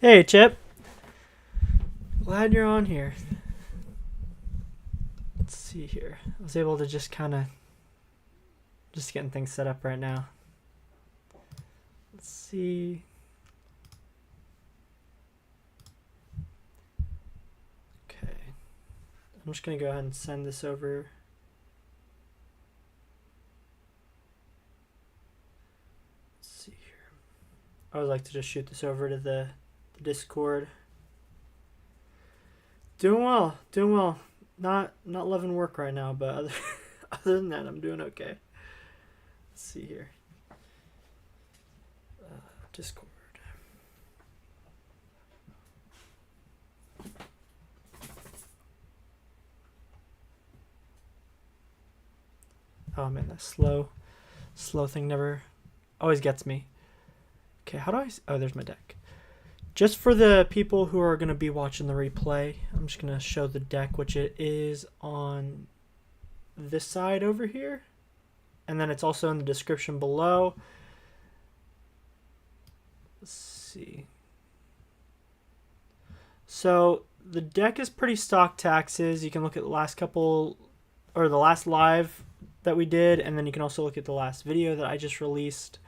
Hey, Chip. Glad you're on here. Let's see here. I was able to just kind of just getting things set up right now. Let's see. Okay. I'm just going to go ahead and send this over. Let's see here. I would like to just shoot this over to the Discord. Doing well. Doing well. Not loving work right now, but other than that, I'm doing okay. Let's see here. Discord. Oh man, that slow thing never always gets me. Okay, how do I? Oh, there's my deck. Just for the people who are going to be watching the replay, I'm just going to show the deck, which it is on this side over here. And then it's also in the description below. Let's see. So the deck is pretty stock taxes. You can look at the last couple, or the last live that we did, and then you can also look at the last video that I just released.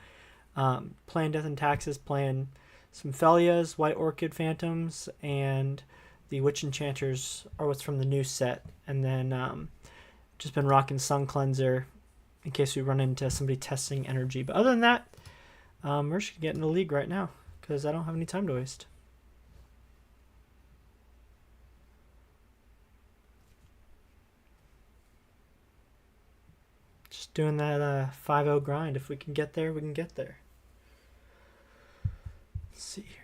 Playing Death and Taxes, playing some Phelias, White Orchid Phantoms, and the Witch Enchanters are what's from the new set. And then just been rocking Suncleanser in case we run into somebody testing energy. But other than that, we're just going to get in the league right now because I don't have any time to waste. Just doing that 5-0 grind. If we can get there, we can get there. Let's see here.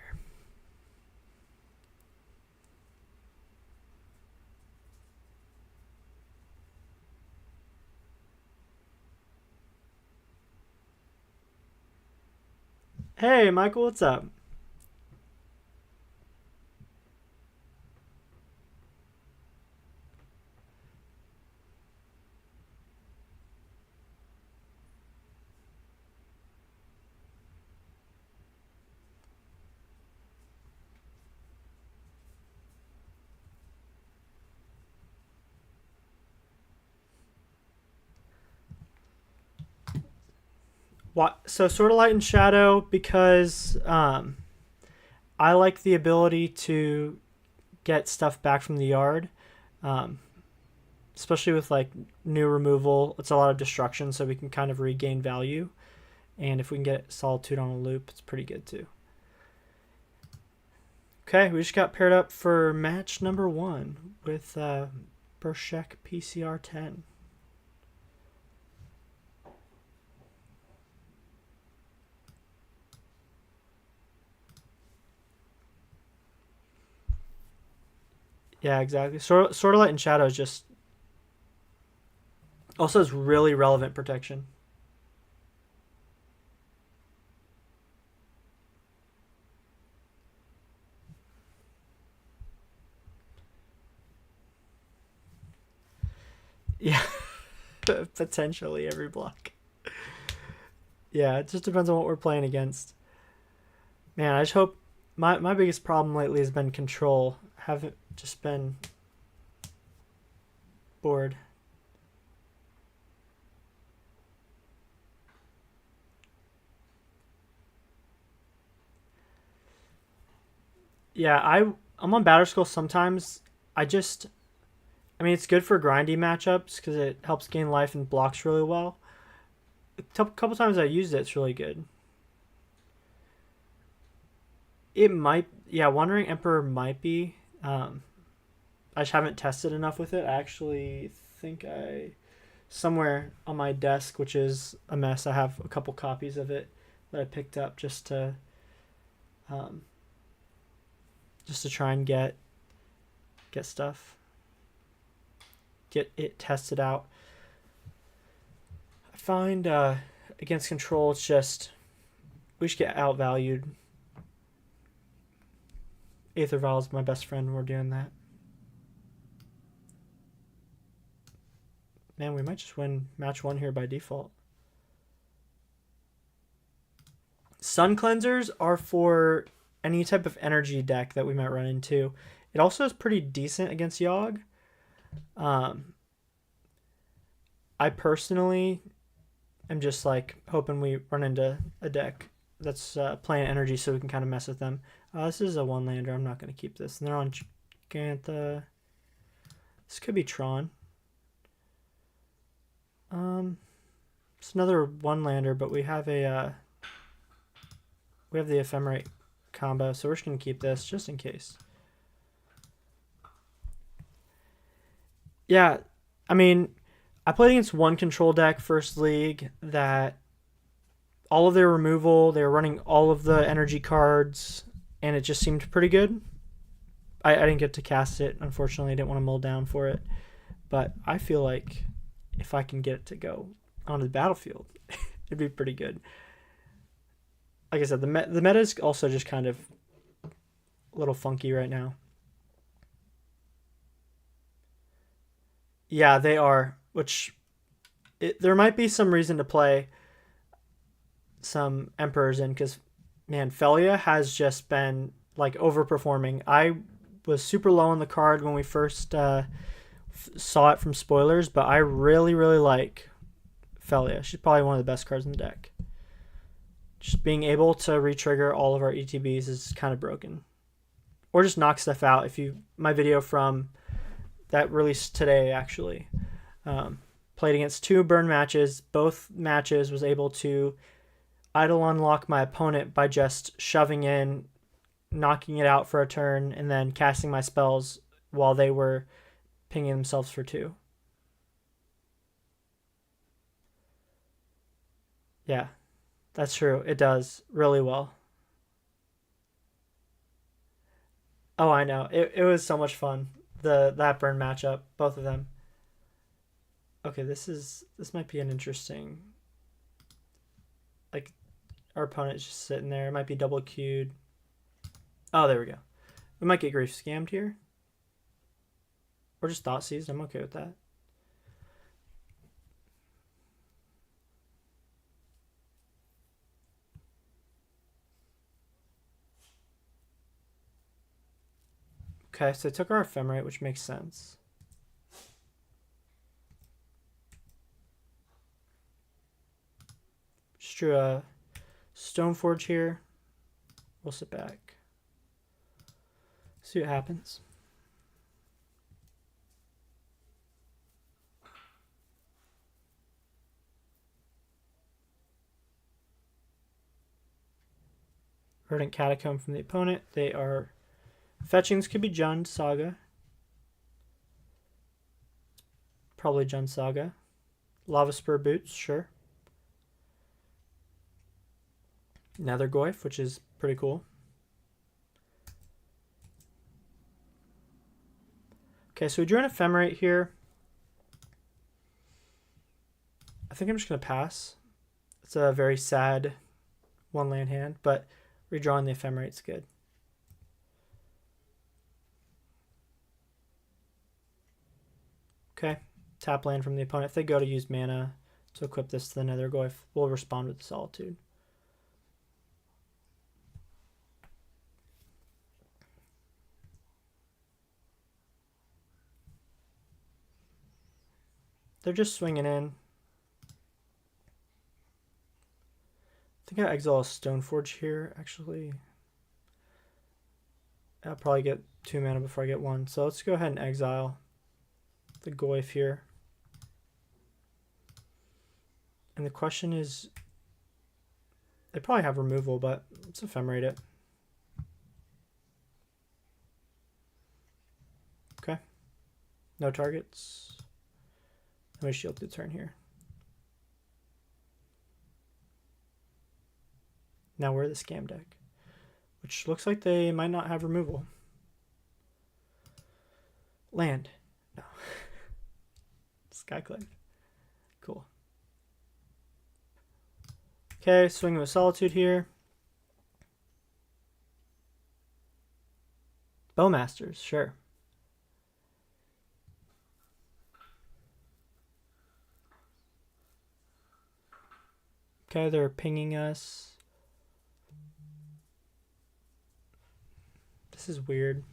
Hey, Michael, what's up? So Sword of Light and Shadow because I like the ability to get stuff back from the yard, especially with like new removal. It's a lot of destruction, so we can kind of regain value. And if we can get Solitude on a loop, it's pretty good too. Okay, we just got paired up for match number 1 with Bershek PCR 10. Yeah, exactly. Sword of Light and Shadow is just also has really relevant protection. Yeah, potentially every block. Yeah, it just depends on what we're playing against. Man, I just hope my biggest problem lately has been control. Haven't just been bored. Yeah, I'm on Batter Skull sometimes. I mean, it's good for grindy matchups because it helps gain life and blocks really well. A couple times I used it, it's really good. It might, yeah, Wandering Emperor might be. I just haven't tested enough with it. I actually think somewhere on my desk, which is a mess, I have a couple copies of it that I picked up just to try and get stuff. Get it tested out. I find against control, it's just we should get outvalued. Aether Vial is my best friend when we're doing that. Man, we might just win match 1 here by default. Sun Cleansers are for any type of energy deck that we might run into. It also is pretty decent against Yogg. I personally am just like hoping we run into a deck that's playing energy so we can kind of mess with them. This is a 1-lander. I'm not going to keep this. And they're on Gigantha. This could be Tron. It's another 1-lander, but we have the Ephemerate combo, so we're just going to keep this just in case. Yeah, I mean, I played against one control deck first league that all of their removal, they were running all of the energy cards, and it just seemed pretty good. I didn't get to cast it, unfortunately. I didn't want to mull down for it. But I feel like if I can get it to go onto the battlefield, it'd be pretty good. Like I said, the meta is also just kind of a little funky right now. Yeah, they are, which there might be some reason to play some Emperors in, because, man, Phelia has just been, like, overperforming. I was super low on the card when we first saw it from spoilers, but I really, really like Phelia. She's probably one of the best cards in the deck. Just being able to re-trigger all of our ETBs is kind of broken. Or just knock stuff out. My video from that released today, actually, played against 2 burn matches. Both matches was able to idle unlock my opponent by just shoving in, knocking it out for a turn, and then casting my spells while they were pinging themselves for 2. Yeah, that's true. It does really well. Oh, I know. It was so much fun. That burn matchup, both of them. Okay, this might be an interesting, like, our opponent's just sitting there. It might be double queued. Oh, there we go. We might get grief scammed here. Or just thought seized. I'm okay with that. Okay, so I took our Ephemerate, which makes sense. Just drew a Stoneforge here. We'll sit back. See what happens. Verdant Catacomb from the opponent. They are fetchings. Could be Jund Saga. Probably Jund Saga. Lava Spur Boots, sure. Nether Goyf, which is pretty cool. Okay, so we drew an Ephemerate here. I think I'm just going to pass. It's a very sad 1-land hand, but redrawing the Ephemerate's good. Okay, tap land from the opponent. If they go to use mana to equip this to the Nether Goyf, we'll respond with the Solitude. They're just swinging in. I think I exile a Stoneforge here, actually. I'll probably get 2 mana before I get 1. So let's go ahead and exile the Goyf here. And the question is, they probably have removal, but let's Ephemerate it. Okay. No targets. Let me shield the turn here. Now we're the scam deck, which looks like they might not have removal. Land. No. Skyclave. Cool. Okay, swinging with Solitude here. Bowmasters, sure. Okay, they're pinging us. This is weird.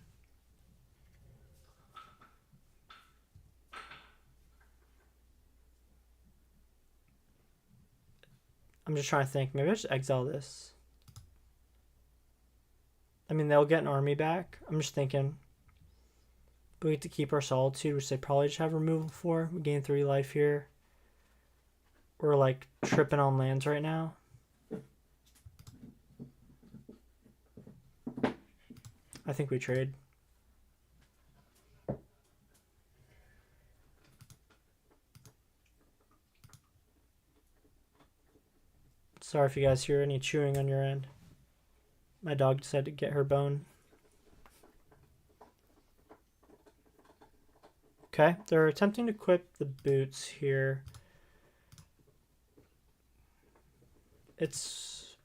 I'm just trying to think. Maybe I just exile this. I mean, they'll get an army back. I'm just thinking. But we get to keep our Solitude, which they probably just have removal for. We gain 3 life here. We're like tripping on lands right now. I think we trade. Sorry if you guys hear any chewing on your end. My dog decided to get her bone. Okay, they're attempting to equip the boots here. It's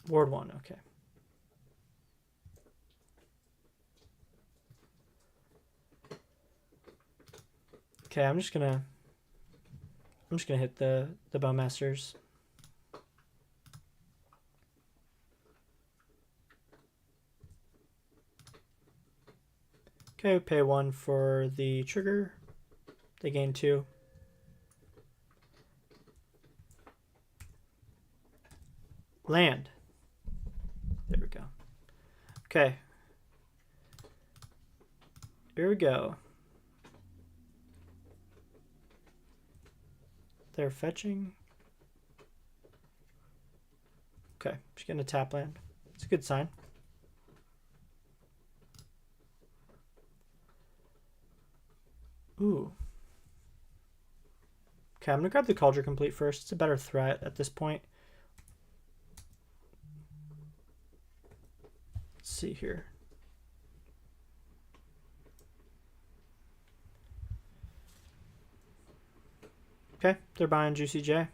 Ward 1, okay. Okay, I'm just gonna hit the Bowmasters. Okay, pay 1 for the trigger. They gain 2. Land. There we go. Okay. Here we go. They're fetching. Okay, just getting a tap land. It's a good sign. Ooh. Okay, I'm going to grab the Kaldra Compleat first. It's a better threat at this point. Let's see here. Okay, they're buying Juicy J.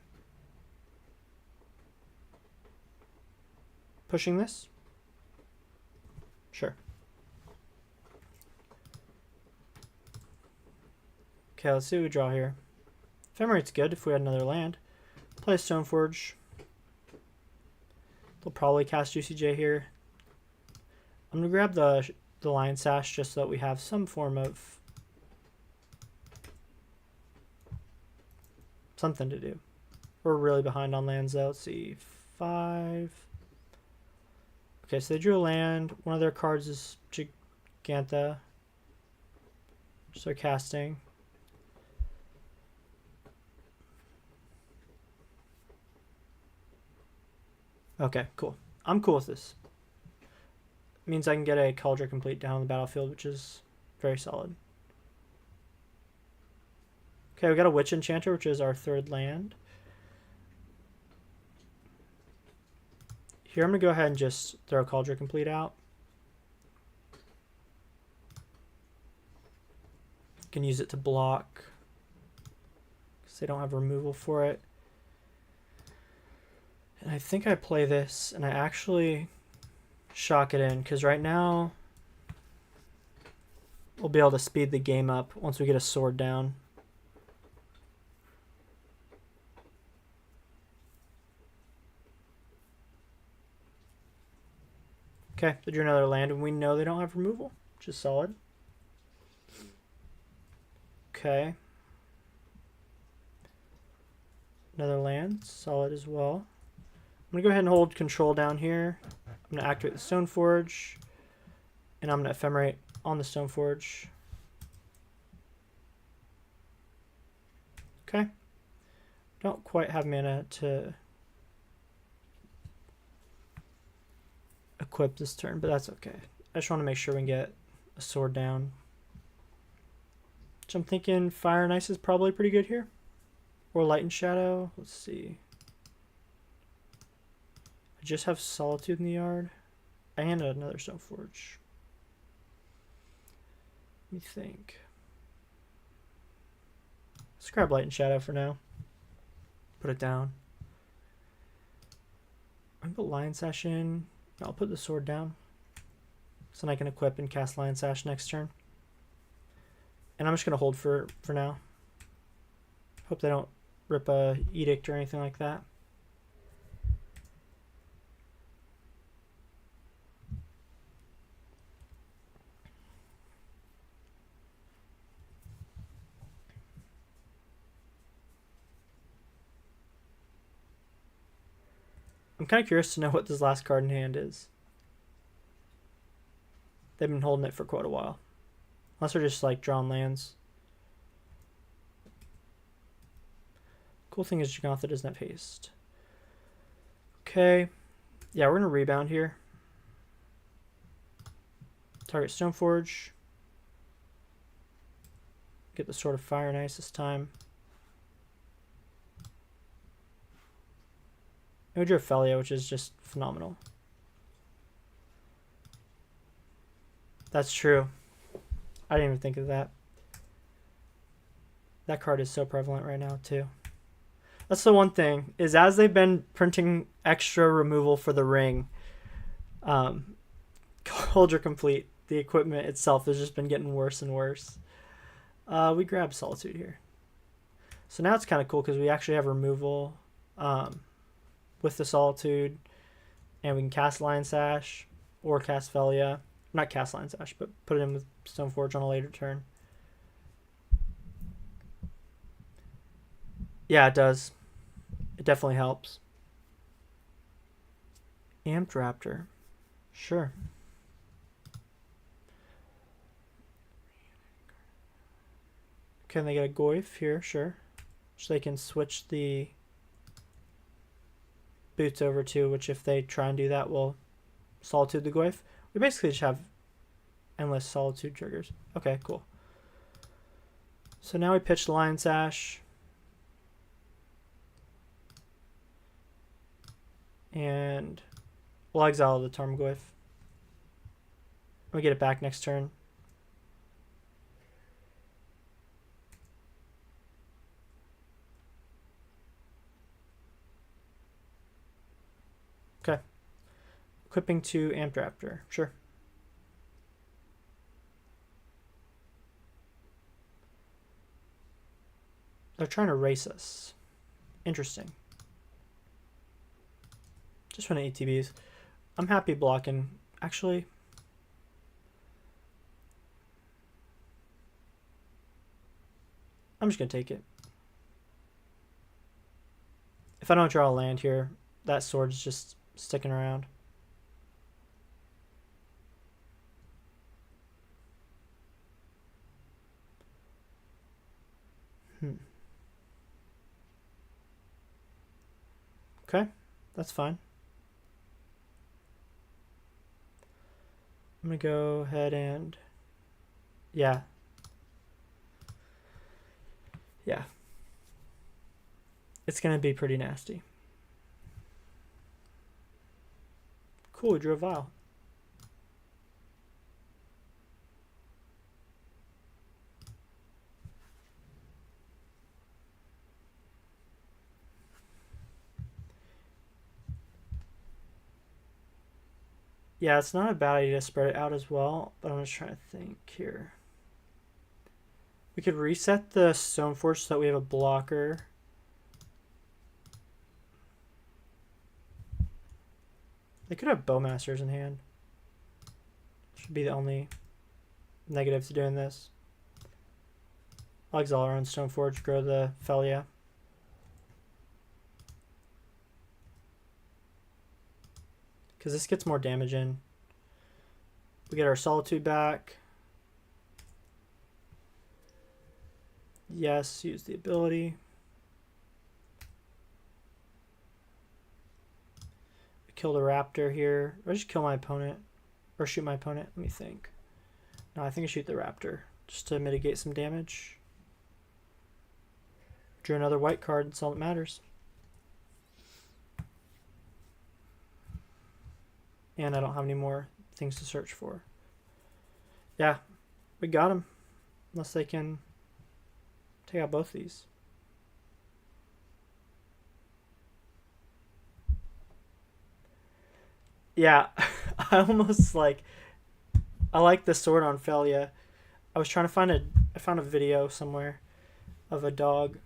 Pushing this? Sure. Okay, let's see what we draw here. Ephemerate's good if we had another land. Play Stoneforge. They'll probably cast Juicy J here. I'm going to grab the Lion Sash just so that we have some form of something to do. We're really behind on lands though. Let's see. 5. Okay, so they drew a land. One of their cards is Gigantha. So they're casting. Okay, cool. I'm cool with this. It means I can get a Kaldra Compleat down on the battlefield, which is very solid. Okay, we got a Witch Enchanter, which is our 3rd land. Here, I'm going to go ahead and just throw Kaldra Compleat out. Can use it to block because they don't have removal for it. And I think I play this and I actually shock it in because right now we'll be able to speed the game up once we get a sword down. Okay, they drew another land and we know they don't have removal, which is solid. Okay. Another land, solid as well. I'm going to go ahead and hold control down here. I'm going to activate the Stoneforge. And I'm going to Ephemerate on the Stoneforge. Okay. Don't quite have mana to equip this turn, but that's okay. I just want to make sure we can get a sword down. So I'm thinking Fire and Ice is probably pretty good here. Or Light and Shadow. Let's see. I just have Solitude in the yard. And another Stoneforge. Let me think. Let's grab Light and Shadow for now. Put it down. I'm going to put Lion Sash in. I'll put the sword down. So then I can equip and cast Lion Sash next turn. And I'm just going to hold for now. Hope they don't rip a Edict or anything like that. I'm kind of curious to know what this last card in hand is. They've been holding it for quite a while. Unless they're just like drawing lands. Cool thing is Jagantha doesn't have haste. Okay. Yeah, we're going to rebound here. Target Stoneforge. Get the Sword of Fire and Ice this time. And we drew a Phelia, which is just phenomenal. That's true. I didn't even think of that. That card is so prevalent right now, too. That's the one thing, is as they've been printing extra removal for the ring, Kaldra Compleat, the equipment itself, has just been getting worse and worse. We grab Solitude here. So now it's kind of cool because we actually have removal with the Solitude, and we can cast Lion Sash or cast Phelia. Not cast Lion Sash, but put it in with Stoneforge on a later turn. Yeah, it does. It definitely helps. Amped Raptor. Sure. Can they get a Goyf here? Sure. So they can switch the boots over to, which if they try and do that will Solitude the Goyf. We basically just have endless Solitude triggers. Okay, cool. So now we pitch the Lion Sash. And we'll exile the Tarmogoyf. We get it back next turn. Okay. Equipping to Amped Raptor. Sure. They're trying to race us. Interesting. Just run ATBs. I'm happy blocking. Actually, I'm just going to take it. If I don't draw a land here, that sword's just sticking around. Okay, that's fine. I'm going to go ahead and... Yeah. It's going to be pretty nasty. Cool, we drew a Vial. Yeah, it's not a bad idea to spread it out as well, but I'm just trying to think here. We could reset the Stoneforge so that we have a blocker. They could have Bowmasters in hand. Should be the only negative to doing this. I'll exile our own Stoneforge, grow the Phelia. Because this gets more damage in. We get our Solitude back. Yes, use the ability. We kill the Raptor here. Or just kill my opponent. Or shoot my opponent. Let me think. No, I think I shoot the Raptor. Just to mitigate some damage. Drew another white card. That's all that matters. And I don't have any more things to search for. Yeah, we got them. Unless they can take out both these. Yeah, I almost like... I like the sword on Phelia. I was trying to find I found a video somewhere of a dog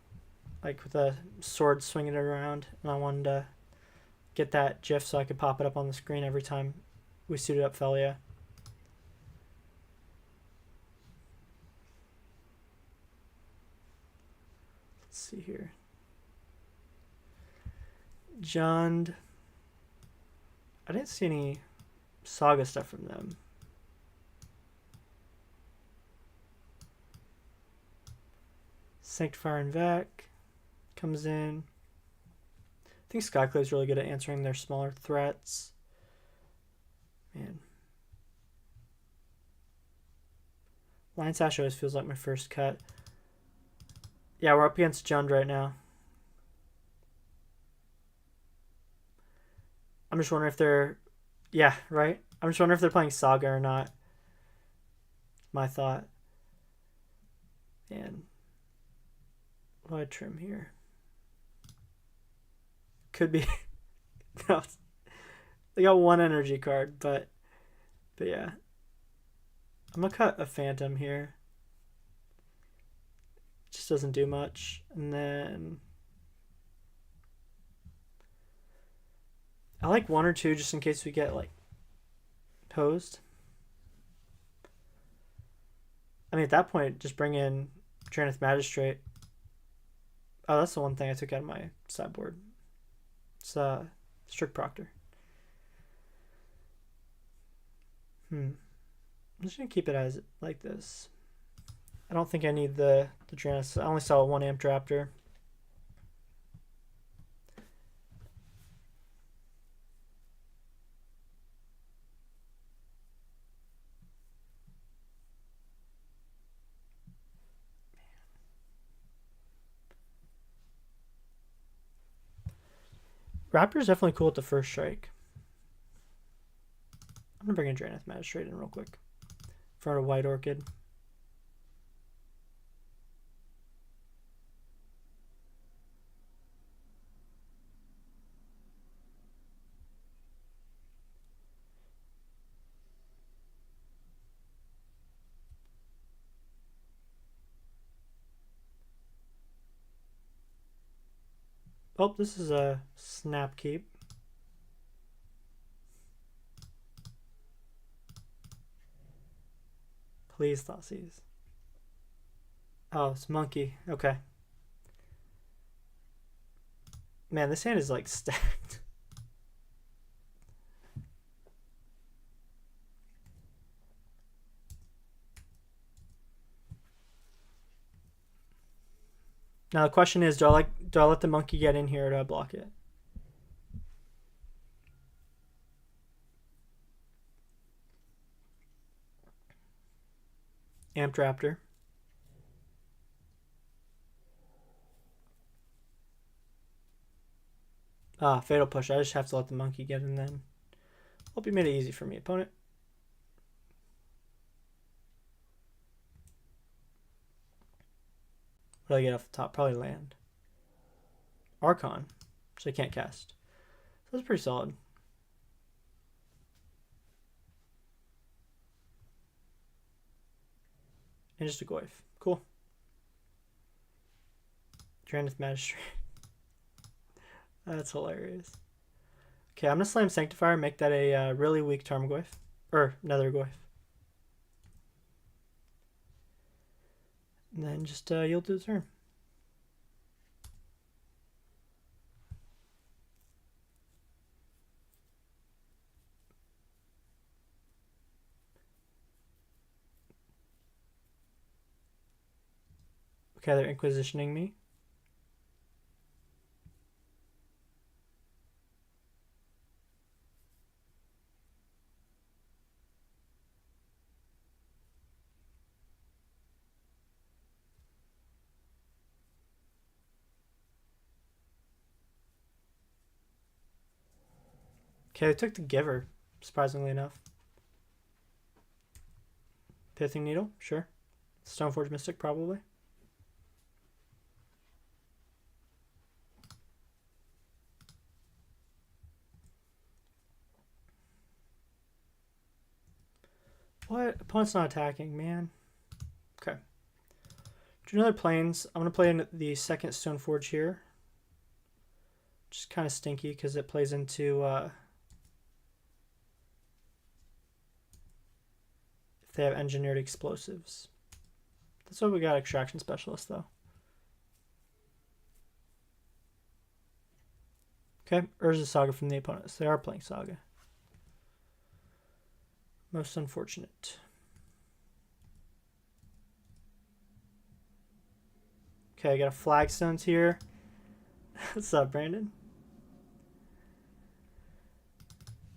like with a sword swinging it around, and I wanted to get that GIF so I could pop it up on the screen every time we suited up Phelia. Let's see here. Jund. I didn't see any Saga stuff from them. Sanctifier en-Vec comes in. I think Skyclave's really good at answering their smaller threats. Man. Lion Sash always feels like my first cut. Yeah, we're up against Jund right now. I'm just wondering if they're... Yeah, right? I'm just wondering if they're playing Saga or not. My thought. And what do I trim here? Could be... No, they got one energy card, but yeah. I'm going to cut a Phantom here. Just doesn't do much. And then... I like one or two just in case we get, like, posed. I mean, at that point, just bring in Drannith Magistrate. Oh, that's the one thing I took out of my sideboard. It's Strict Proctor. I'm just going to keep it as like this. I don't think I need the Drannith. I only saw one Amp Raptor. Raptor's definitely cool at the first strike. I'm going to bring in Drannith Magistrate in real quick. For a white Orchid. Oh, this is a Snap Keep. Please, Thoughtseize. Oh, it's Monkey. Okay. Man, this hand is like stacked. Now the question is, do I let the monkey get in here or do I block it? Amped Raptor. Ah, Fatal Push. I just have to let the monkey get in then. Hope you made it easy for me, opponent. What do I get off the top? Probably land. Archon, which I can't cast. So that's pretty solid. And just a Goyf. Cool. Drannith Magistrate. That's hilarious. Okay, I'm going to slam Sanctifier, make that a really weak Tarmogoyf. Or another Goyf. And then just yield to the turn. Okay, they're Inquisitioning me. Okay, they took the Giver, surprisingly enough. Pithing Needle, sure. Stoneforge Mystic, probably. What? Opponent's not attacking, man. Okay. Do another planes. I'm going to play in the second Stoneforge here. Which is kind of stinky because it plays into... if they have engineered explosives. That's why we got Extraction Specialist, though. Okay, Urza Saga from the opponents. They are playing Saga. Most unfortunate. Okay, I got a Flagstones here. What's up, Brandon?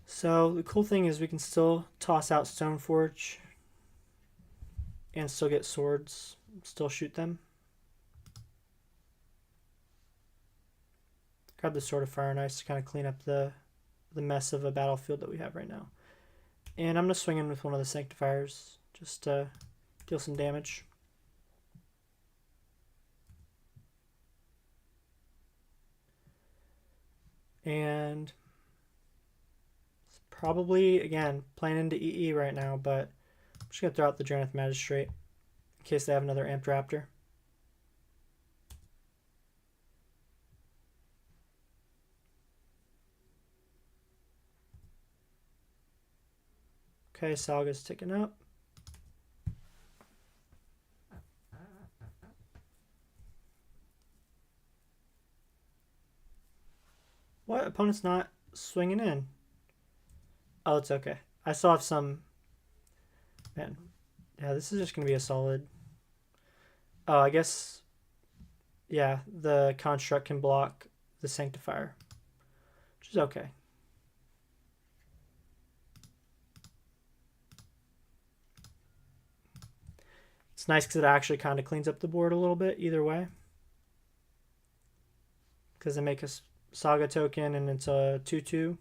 So the cool thing is we can still toss out Stoneforge and still get swords, still shoot them. Grab the Sword of Fire and Ice to kind of clean up the mess of a battlefield that we have right now. And I'm going to swing in with one of the Sanctifiers just to deal some damage. And probably, again, playing into EE right now, but I'm just going to throw out the Drannith Magistrate in case they have another Amped Raptor. Okay, Saga's ticking up. What? Opponent's not swinging in. Oh, it's okay. I still have some... Man. Yeah, this is just going to be a solid... Oh, I guess... Yeah, the Construct can block the Sanctifier. Which is okay. It's nice because it actually kind of cleans up the board a little bit either way. Because they make a Saga token and it's a 2/2.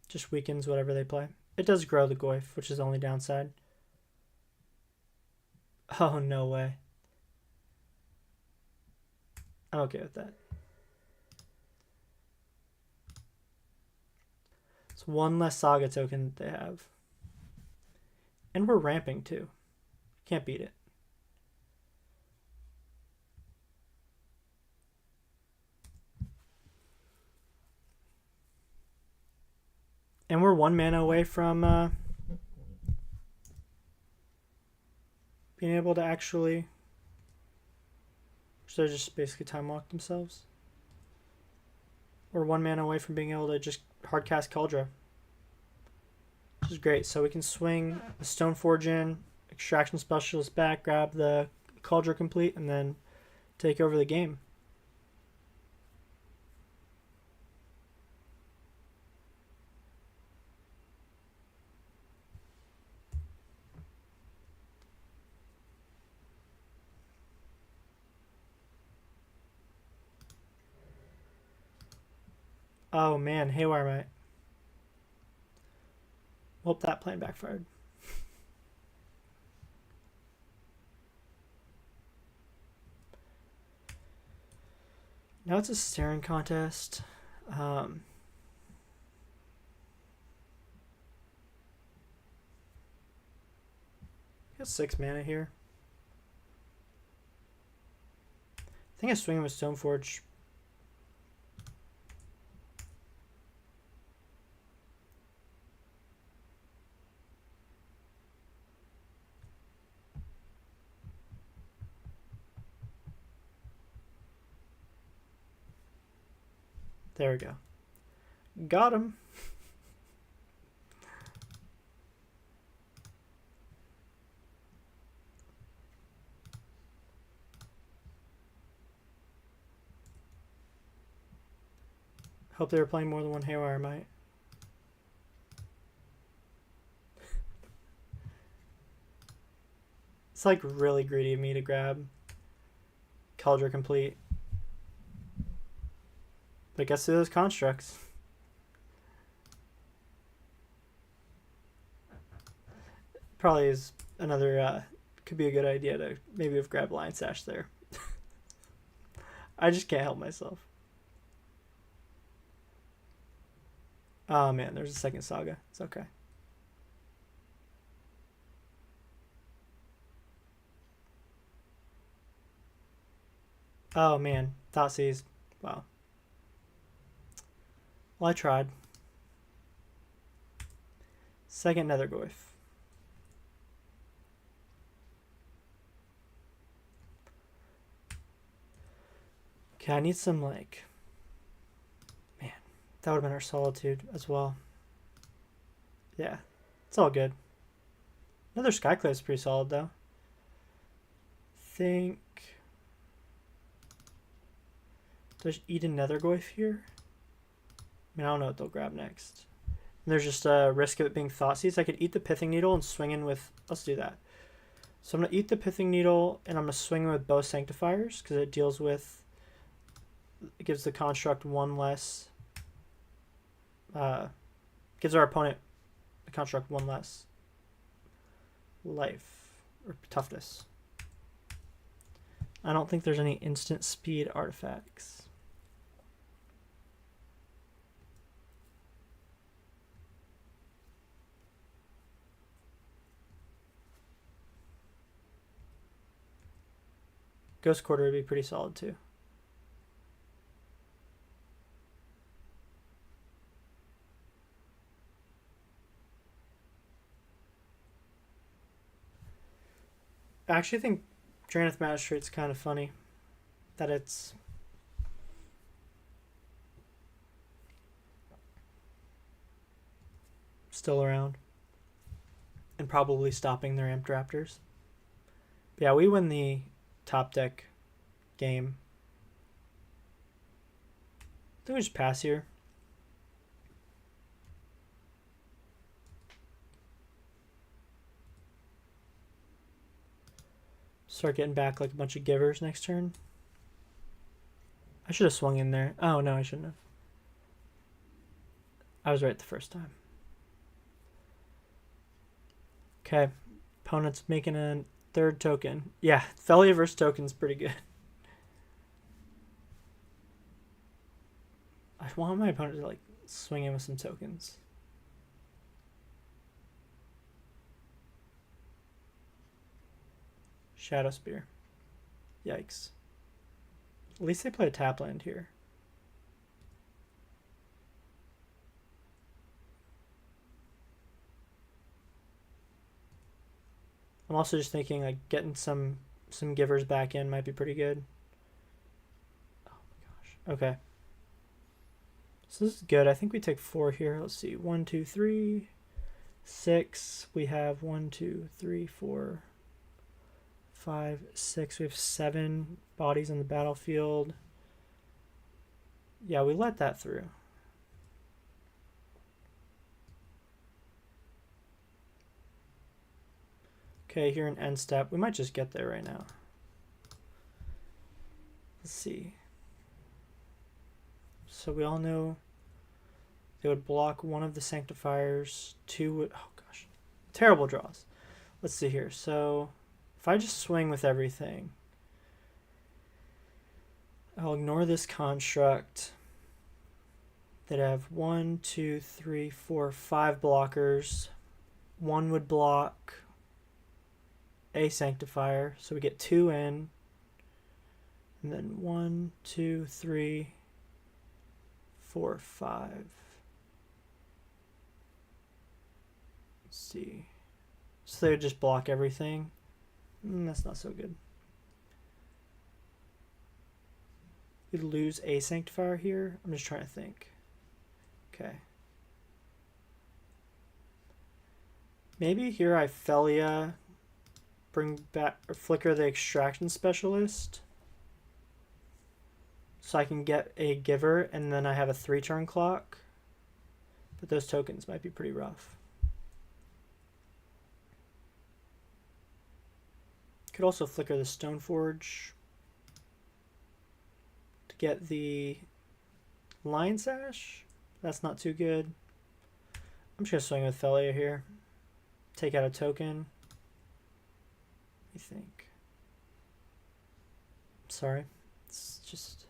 Just weakens whatever they play. It does grow the Goyf, which is the only downside. Oh, no way. I'm okay with that. It's one less Saga token that they have. And we're ramping too. Can't beat it. And we're 1 mana away from being able to actually... So they just basically time walk themselves. We're 1 mana away from being able to just hardcast Kaldra. Which is great. So we can swing the Stoneforge in, Extraction Specialist back, grab the Kaldra Compleat, and then take over the game. Oh man, Haywire Might. Hope that plan backfired. Now it's a staring contest. Got 6 mana here. I think I swing with Stoneforge. There we go. Got him. Hope they were playing more than one Haywire Might. It's like really greedy of me to grab Kaldra Compleat. But it gets to those constructs. Probably is another, could be a good idea to maybe have grabbed Lion Sash there. I just can't help myself. Oh man, there's a second Saga. It's okay. Oh man, Thoughtseize. Wow. Well, I tried. Second Nether Goyf. Okay, I need some, like... Man, that would have been our Solitude as well. Yeah, it's all good. Another Skyclave is pretty solid, though. Think... Does Eden Nethergoyf here? I mean, I don't know what they'll grab next. And there's just a risk of it being Thoughtseized. I could eat the Pithing Needle and swing in with... Let's do that. So I'm going to eat the Pithing Needle, and I'm going to swing in with both Sanctifiers, because it deals with... It gives the construct one less... gives our opponent the construct one less life, or toughness. I don't think there's any instant speed artifacts. Ghost Quarter would be pretty solid too. I actually think Drannith Magistrate's kind of funny that it's still around and probably stopping their Amped Raptors. But yeah, we win the top deck game. I think we just pass here. Start getting back like a bunch of givers next turn. I should have swung in there. Oh, no, I shouldn't have. I was right the first time. Okay. Opponent's making a third token. Yeah, Phelia versus token's pretty good. I want my opponent to like swing in with some tokens. Shadow Spear. Yikes. At least they play a tap land here. I'm also just thinking like getting some givers back in might be pretty good. Oh my gosh. Okay. So this is good. I think we take 4 here. Let's see. 1, 2, 3, 6. We have 1, 2, 3, 4, 5, 6. We have 7 bodies on the battlefield. Yeah, we let that through. Okay, here in end step. We might just get there right now. Let's see. So we all know they would block one of the Sanctifiers. 2 would... Oh, gosh. Terrible draws. Let's see here. So if I just swing with everything, I'll ignore this construct. They'd have 1, 2, 3, 4, 5 blockers. 1 would block a Sanctifier. So we get 2 in. And then 1, 2, 3... 4, 5. Let's see. So they would just block everything. That's not so good. You'd lose a Sanctifier here. I'm just trying to think. Okay. Maybe here I Phelia, bring back or flicker the Extraction Specialist, so I can get a giver, and then I have a 3-turn clock. But those tokens might be pretty rough. Could also flicker the Stoneforge to get the Lion Sash. That's not too good. I'm just going to swing with Phelia here. Take out a token. What do you think? Sorry. It's just...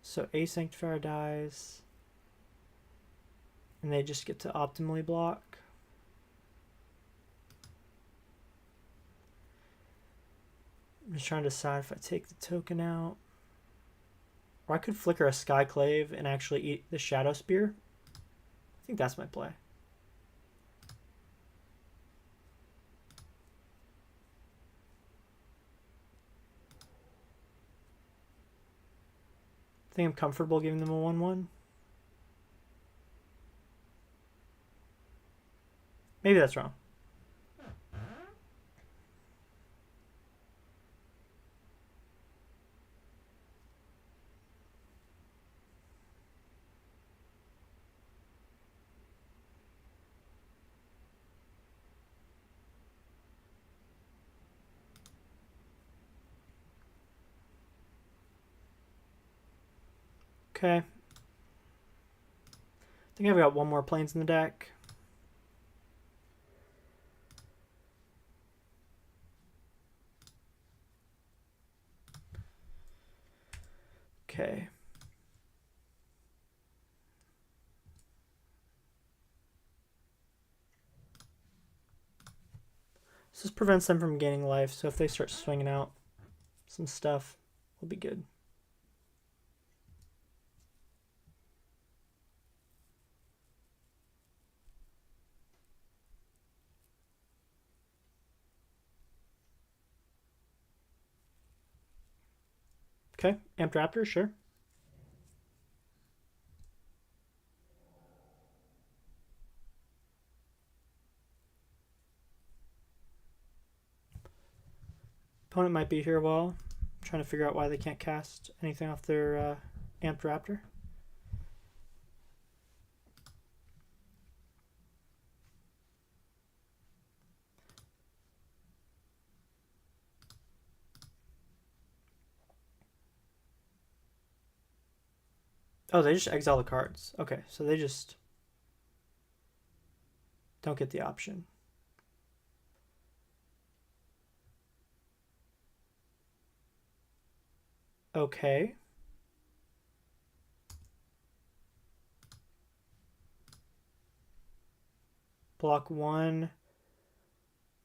So a Sanctifier dies, and they just get to optimally block. I'm just trying to decide if I take the token out. Or I could flicker a Skyclave and actually eat the Shadow Spear. I think that's my play. think I'm comfortable giving them a 1/1. Maybe that's wrong. Okay. I think I've got one more planes in the deck. Okay. This prevents them from gaining life, so if they start swinging out some stuff, we'll be good. Okay, Amped Raptor, sure. Opponent might be here a while. I'm trying to figure out why they can't cast anything off their Amped Raptor. Oh, they just exile the cards. Okay, so they just don't get the option. Okay. Block 1,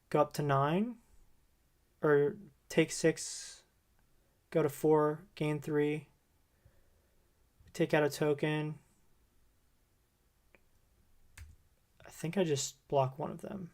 go up to 9, or take 6, go to 4, gain 3, take out a token. I think I just block one of them.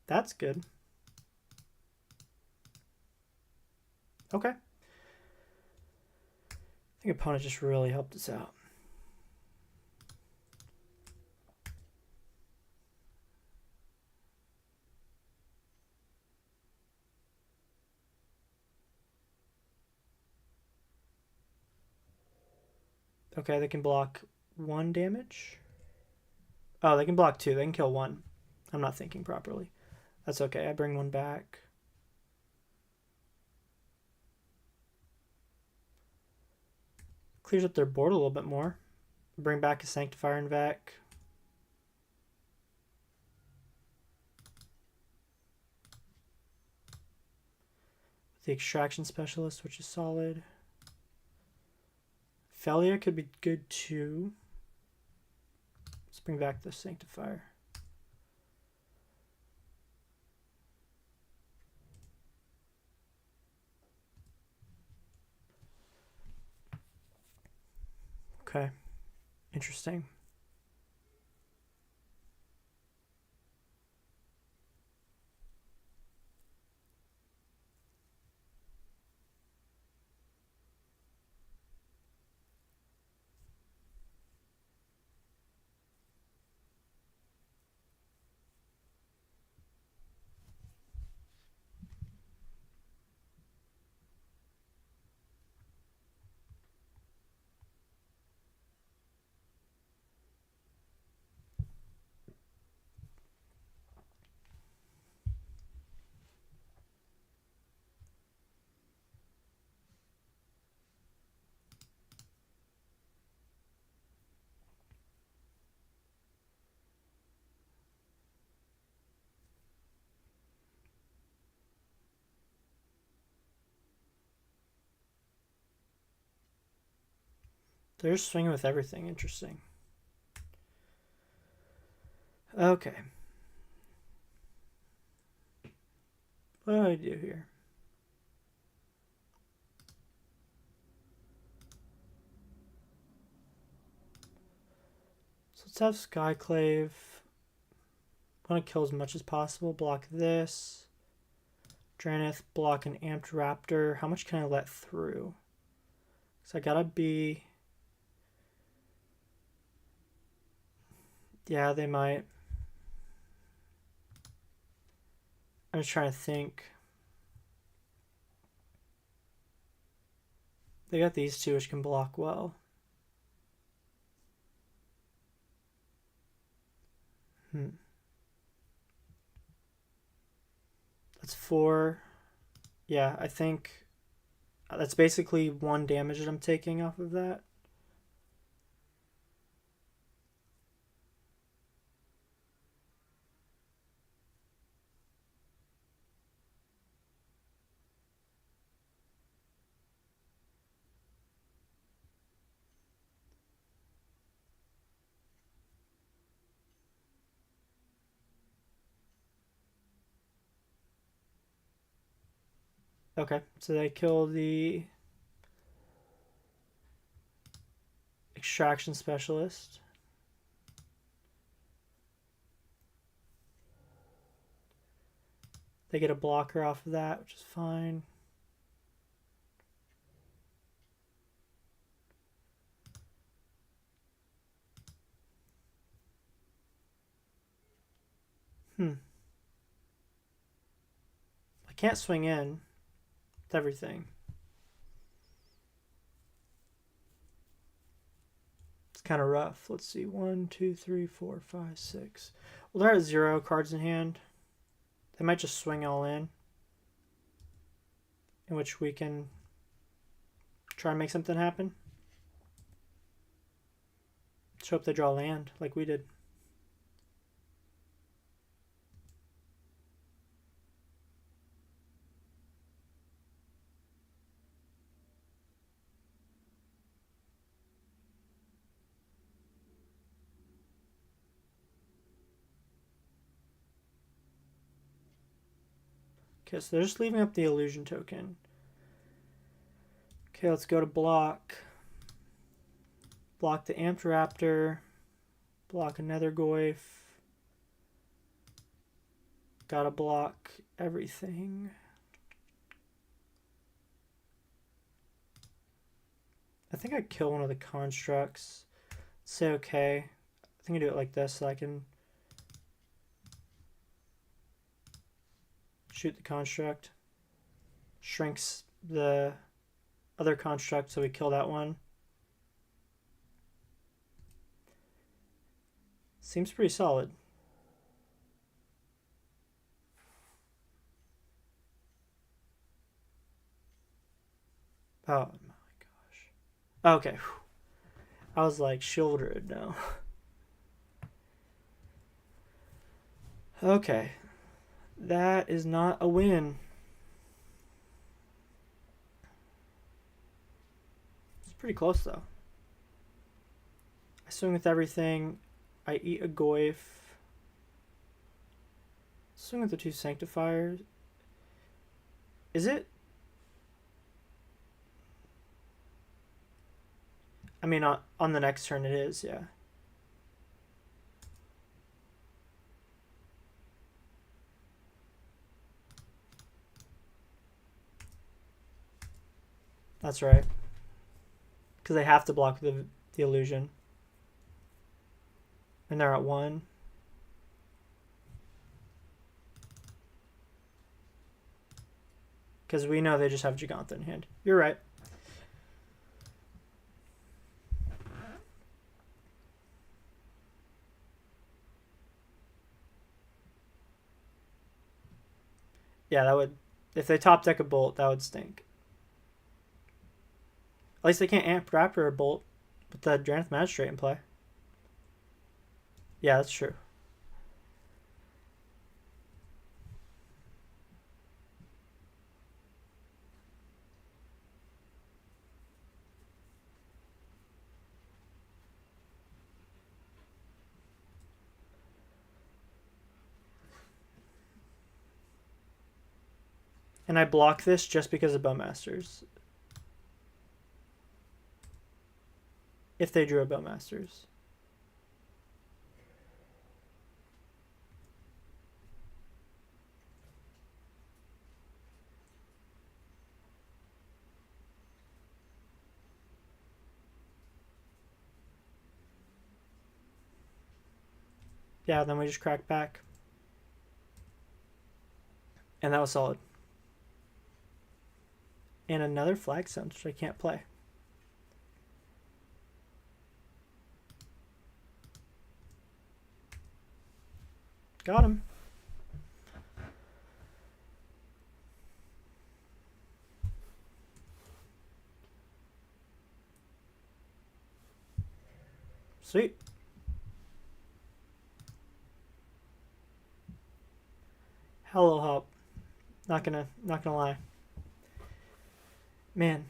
That's good. Okay. I think opponent just really helped us out. Okay, they can block 1 damage. Oh, they can block 2. They can kill 1. I'm not thinking properly. That's okay. I bring 1 back. Clears up their board a little bit more. Bring back a Sanctifier en-Vec. The Extraction Specialist, which is solid. Phelia could be good too. Let's bring back the Sanctifier. Okay, interesting. They're just swinging with everything. Interesting. Okay. What do I do here? let's have Skyclave. I want to kill as much as possible. Block this. Drannith, block an Amped Raptor. How much can I let through? So I gotta be... Yeah, they might. I'm just trying to think. They got these two, which can block well. That's 4. Yeah, I think that's basically 1 damage that I'm taking off of that. Okay, so they kill the Extraction Specialist. They get a blocker off of that, which is fine. I can't swing in with everything. It's kind of rough. Let's see. 1, 2, 3, 4, 5, 6. Well, they're at 0 cards in hand. They might just swing all in which we can try and make something happen. Let's hope they draw land like we did. Okay, so they're just leaving up the illusion token. Okay, let's go to block. Block the Amped Raptor. Block another Goyf. Gotta block everything. I think I kill one of the constructs. Say okay. I think I do it like this so I can shoot the construct. Shrinks the other construct so we kill that one. Seems pretty solid. Oh my gosh. Okay. I was like, Shieldred now. Okay. That is not a win. It's pretty close though. I swing with everything. I eat a Goyf. Swing with the 2 Sanctifiers. Is it? I mean, on the next turn it is, yeah. That's right. Because they have to block the illusion. And they're at 1. Because we know they just have Giganta in hand. You're right. Yeah, that would... If they top deck a Bolt, that would stink. At least they can't Amp Raptor or Bolt with the Drannith Magistrate in play. Yeah, that's true. And I block this just because of Bowmasters. If they drew a Bowmasters. Yeah, then we just cracked back. And that was solid. And another Flagstones, which I can't play. Got him. Sweet. Hello, Hop. Not gonna lie. Man,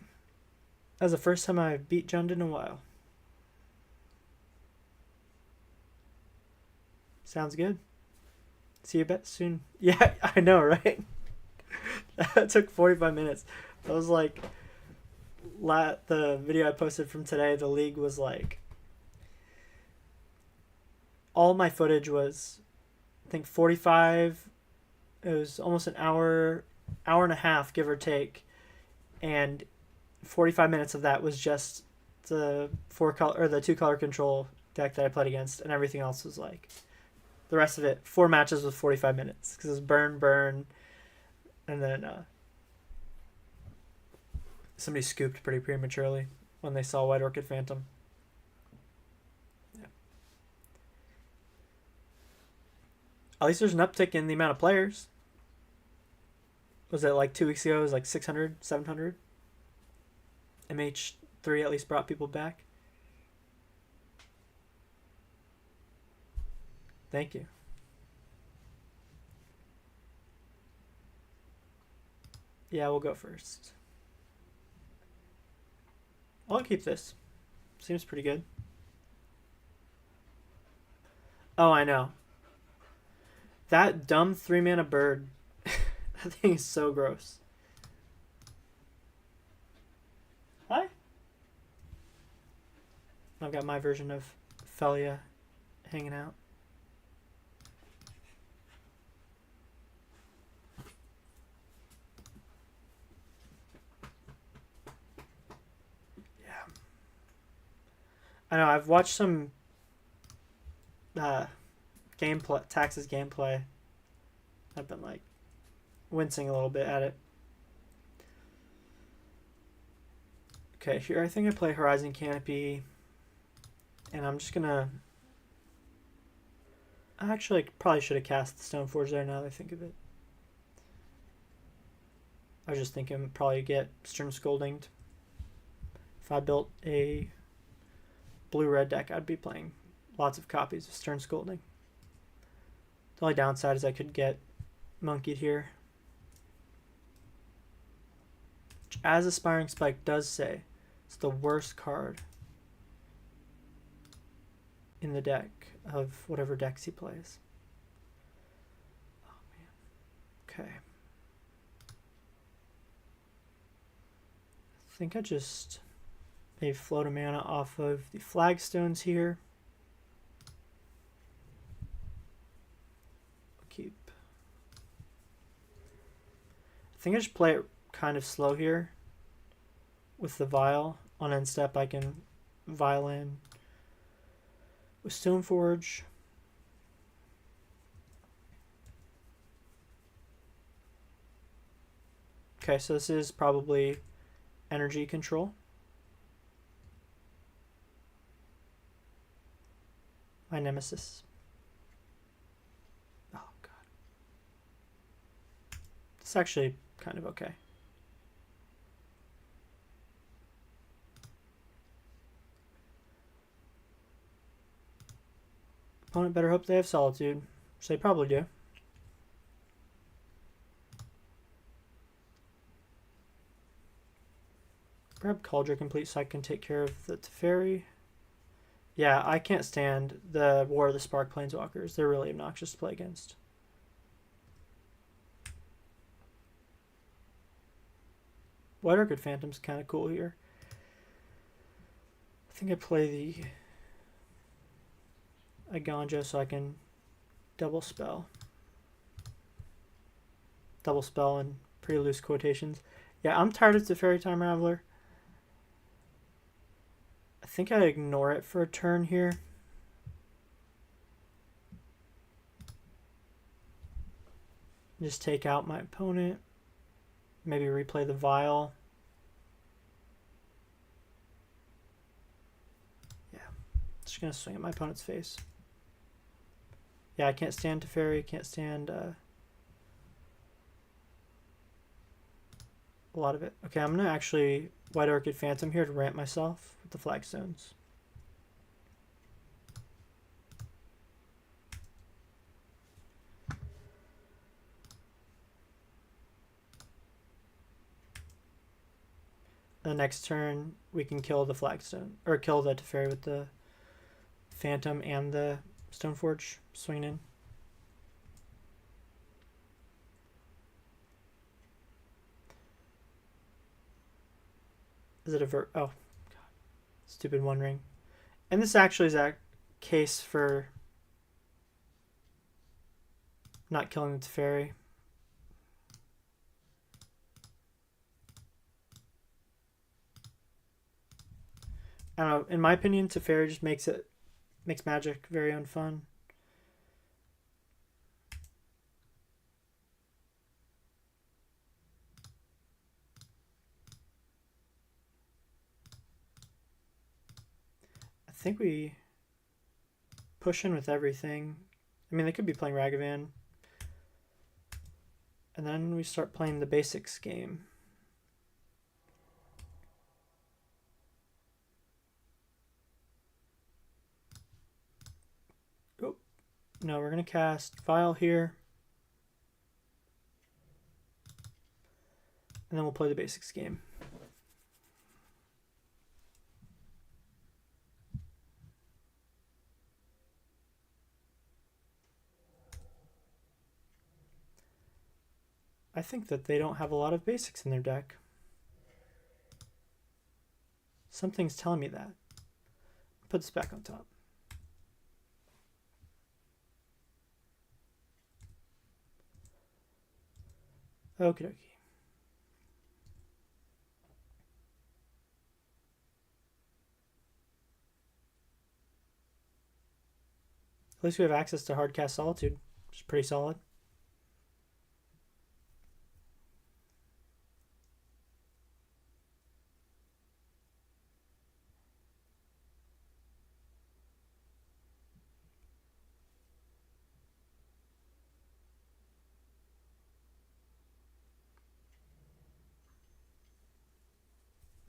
that was the first time I beat Jund in a while. Sounds good. See you bet soon. Yeah, I know, right? That took 45 minutes. That was like the video I posted from today. The league was like, all my footage was, I think 45. It was almost an hour and a half, give or take, and 45 minutes of that was just the 2-color control deck that I played against, and everything else was like, the rest of it, 4 matches with 45 minutes, because it was burn, and then somebody scooped pretty prematurely when they saw White Orchid Phantom. Yeah. At least there's an uptick in the amount of players. Was it like 2 weeks ago? It was like 600, 700. MH3 at least brought people back. Thank you. Yeah, we'll go first. I'll keep this. Seems pretty good. Oh, I know. That dumb 3-mana bird. That thing is so gross. Hi. I've got my version of Phelia hanging out. Yeah. I know, I've watched some gameplay, Tax's gameplay. I've been like wincing a little bit at it. Okay, here I think I play Horizon Canopy, and I'm just gonna, I actually probably should have cast the Stoneforge there now that I think of it. I was just thinking probably get Stern Scoldinged. If I built a blue-red deck, I'd be playing lots of copies of Stern Scolding. The only downside is I could get monkeyed here. Which, as Aspiring Spike does say, it's the worst card in the deck of whatever decks he plays. Oh man. Okay. I think I just maybe float a mana off of the Flagstones here. Keep. I think I just play it kind of slow here with the Vial. On end step I can Vial in with Stoneforge. Okay, so this is probably energy control. My nemesis. Oh god. It's actually kind of okay. Opponent better hope they have Solitude, which they probably do. Grab Kaldra Compleat so I can take care of the Teferi. Yeah, I can't stand the War of the Spark Planeswalkers. They're really obnoxious to play against. White Orchid Phantom's kind of cool here. I think I play the Eiganjo so I can double spell. Double spell in pretty loose quotations. Yeah, I'm tired of the Teferi Time Raveler. I think I ignore it for a turn here. Just take out my opponent. Maybe replay the Vial. Yeah. Just going to swing at my opponent's face. Yeah, I can't stand Teferi. Can't stand a lot of it. Okay, I'm going to actually White Orchid Phantom here to ramp myself with the Flagstones. The next turn, we can kill the Flagstone, or kill the Teferi with the Phantom and the Stoneforge swinging in. Is it a oh, God. Stupid One Ring. And this actually is a case for not killing the Teferi. I don't know. In my opinion, Teferi just makes Magic very unfun. I think we push in with everything. I mean, they could be playing Ragavan. And then we start playing the basics game. Oh, no, we're going to cast Vial here. And then we'll play the basics game. I think that they don't have a lot of basics in their deck. Something's telling me that. Put this back on top. Okie dokie. At least we have access to hardcast Solitude, which is pretty solid.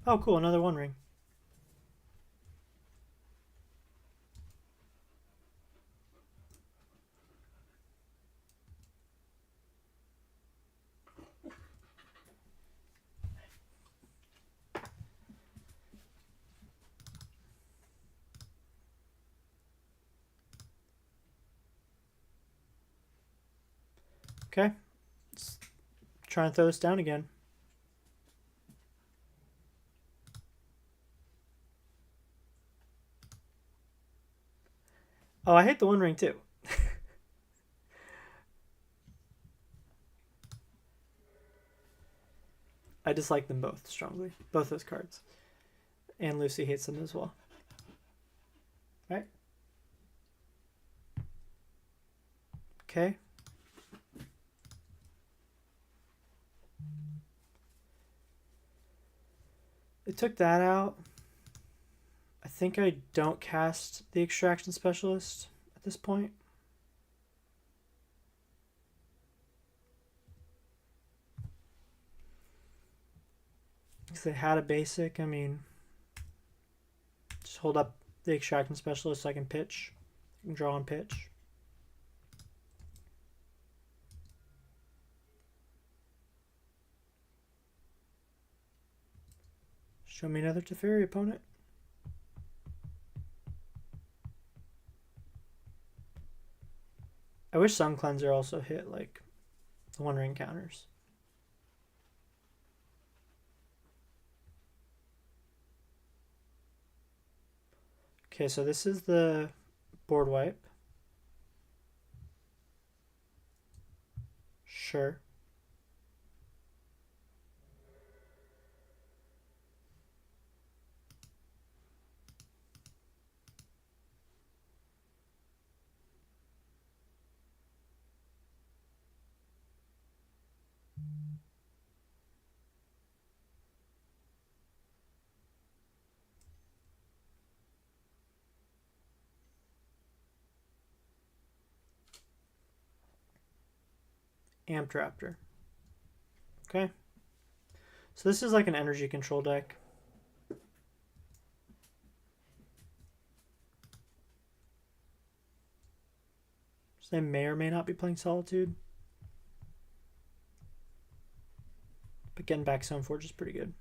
Oh, cool, another One Ring. Okay, let's try and throw this down again. Oh, I hate the One Ring too. I dislike them both strongly, both those cards. And Lucy hates them as well. Right? Okay. It took that out. I think I don't cast the Extraction Specialist at this point. Because they had a basic. I mean, just hold up the Extraction Specialist so I can pitch. I can draw and pitch. Show me another Teferi opponent. I wish Suncleanser also hit like the One Ring counters. Okay, so this is the board wipe. Sure. Amped Raptor. Okay. So this is like an energy control deck. So they may or may not be playing Solitude. But getting back Stoneforge is pretty good.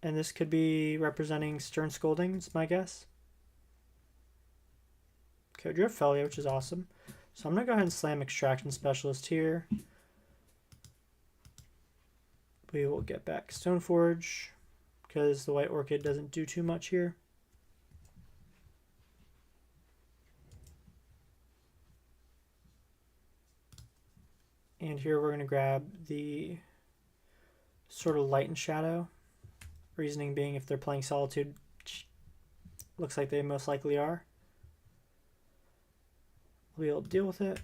And this could be representing Stern Scolding, is my guess. Okay, we drew a Phelia, which is awesome. So I'm going to go ahead and slam Extraction Specialist here. We will get back Stoneforge, because the White Orchid doesn't do too much here. And here we're going to grab the sort of Light and Shadow. Reasoning being if they're playing Solitude, looks like they most likely are. We'll be able to deal with it.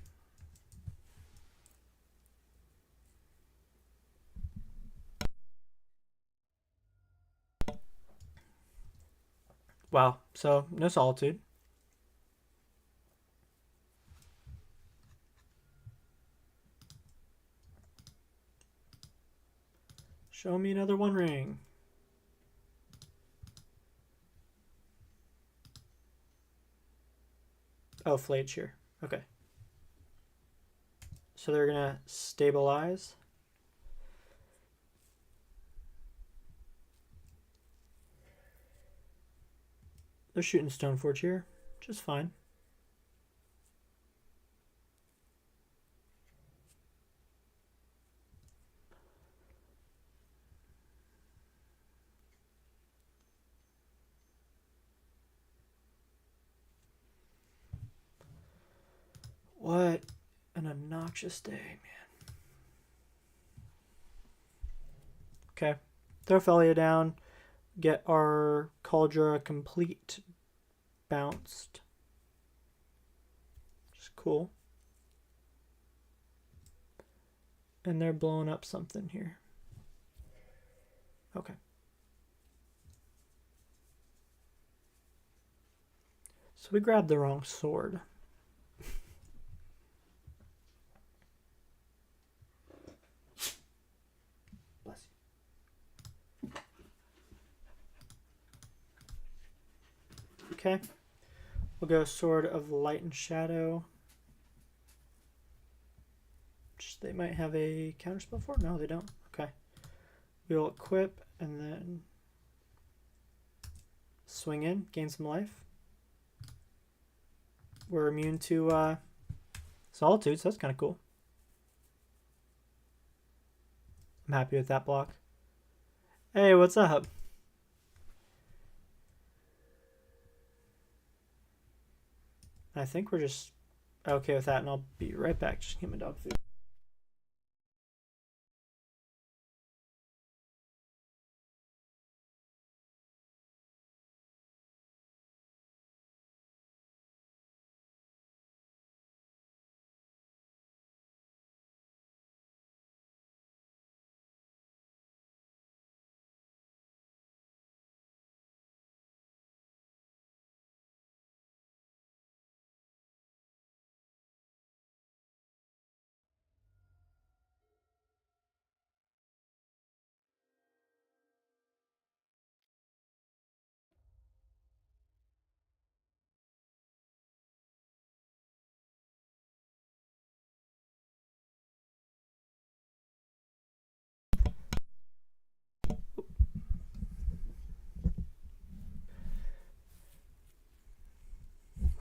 Wow, so no Solitude. Show me another One Ring. Oh, Flage here. Okay. So they're going to stabilize. They're shooting Stoneforge here, which is fine. What an obnoxious day, man. Okay. Throw Phelia down. Get our Kaldra Compleat bounced. Which is cool. And they're blowing up something here. Okay. So we grabbed the wrong sword. Bless you. Okay. We'll go Sword of Light and Shadow. Which they might have a counterspell for? No, they don't. Okay. We'll equip and then swing in, gain some life. We're immune to Solitude, so that's kind of cool. I'm happy with that block. Hey, what's up? I think we're just okay with that, and I'll be right back. Just get my dog food.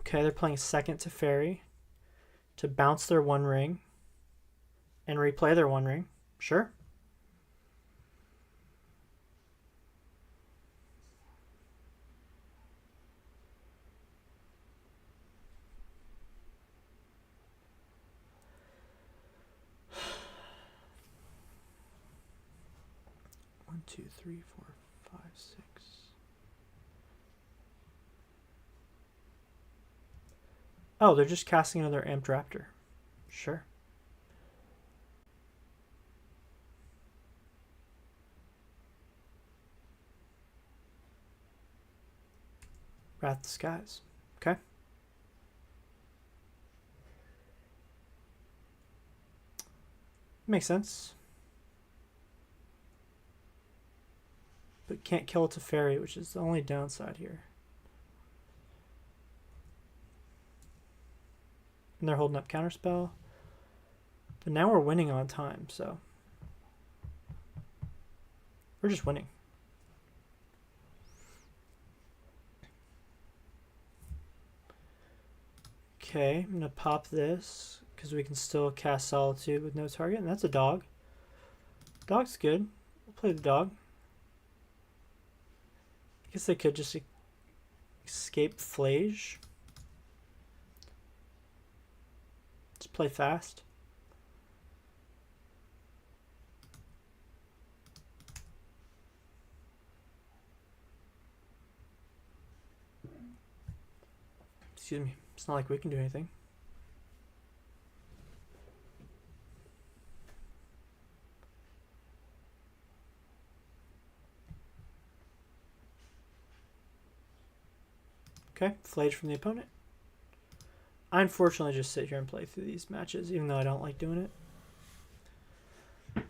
Okay, they're playing second to Fairy to bounce their One Ring and replay their One Ring. Sure. One, two, three, four, five, six. Oh, they're just casting another Amped Raptor. Sure. Wrath the Skies. Okay. Makes sense. But can't kill it to fairy, which is the only downside here. And they're holding up counterspell. But now we're winning on time, so we're just winning. Okay, I'm going to pop this because we can still cast Solitude with no target, and that's a dog. Dog's good. We'll play the dog. I guess they could just escape Flage. Just play fast. Excuse me. It's not like we can do anything. Okay, Flage from the opponent. I unfortunately just sit here and play through these matches, even though I don't like doing it.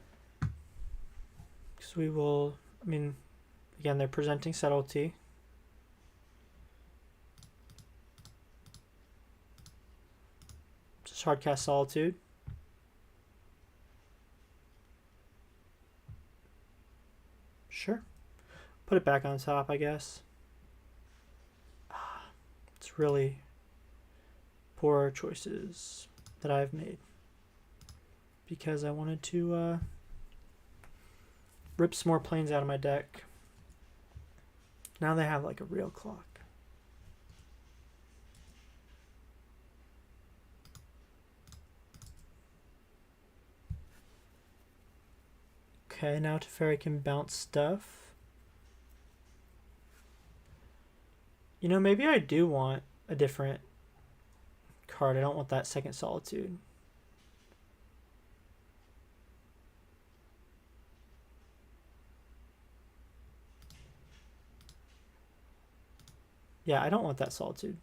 Because we will, I mean, again, they're presenting Subtlety. Just hard cast Solitude. Sure. Put it back on top, I guess. It's really poor choices that I've made because I wanted to rip some more planes out of my deck. Now they have like a real clock. Okay, now Teferi can bounce stuff. You know, maybe I do want a different card. I don't want that second Solitude. Yeah, I don't want that Solitude.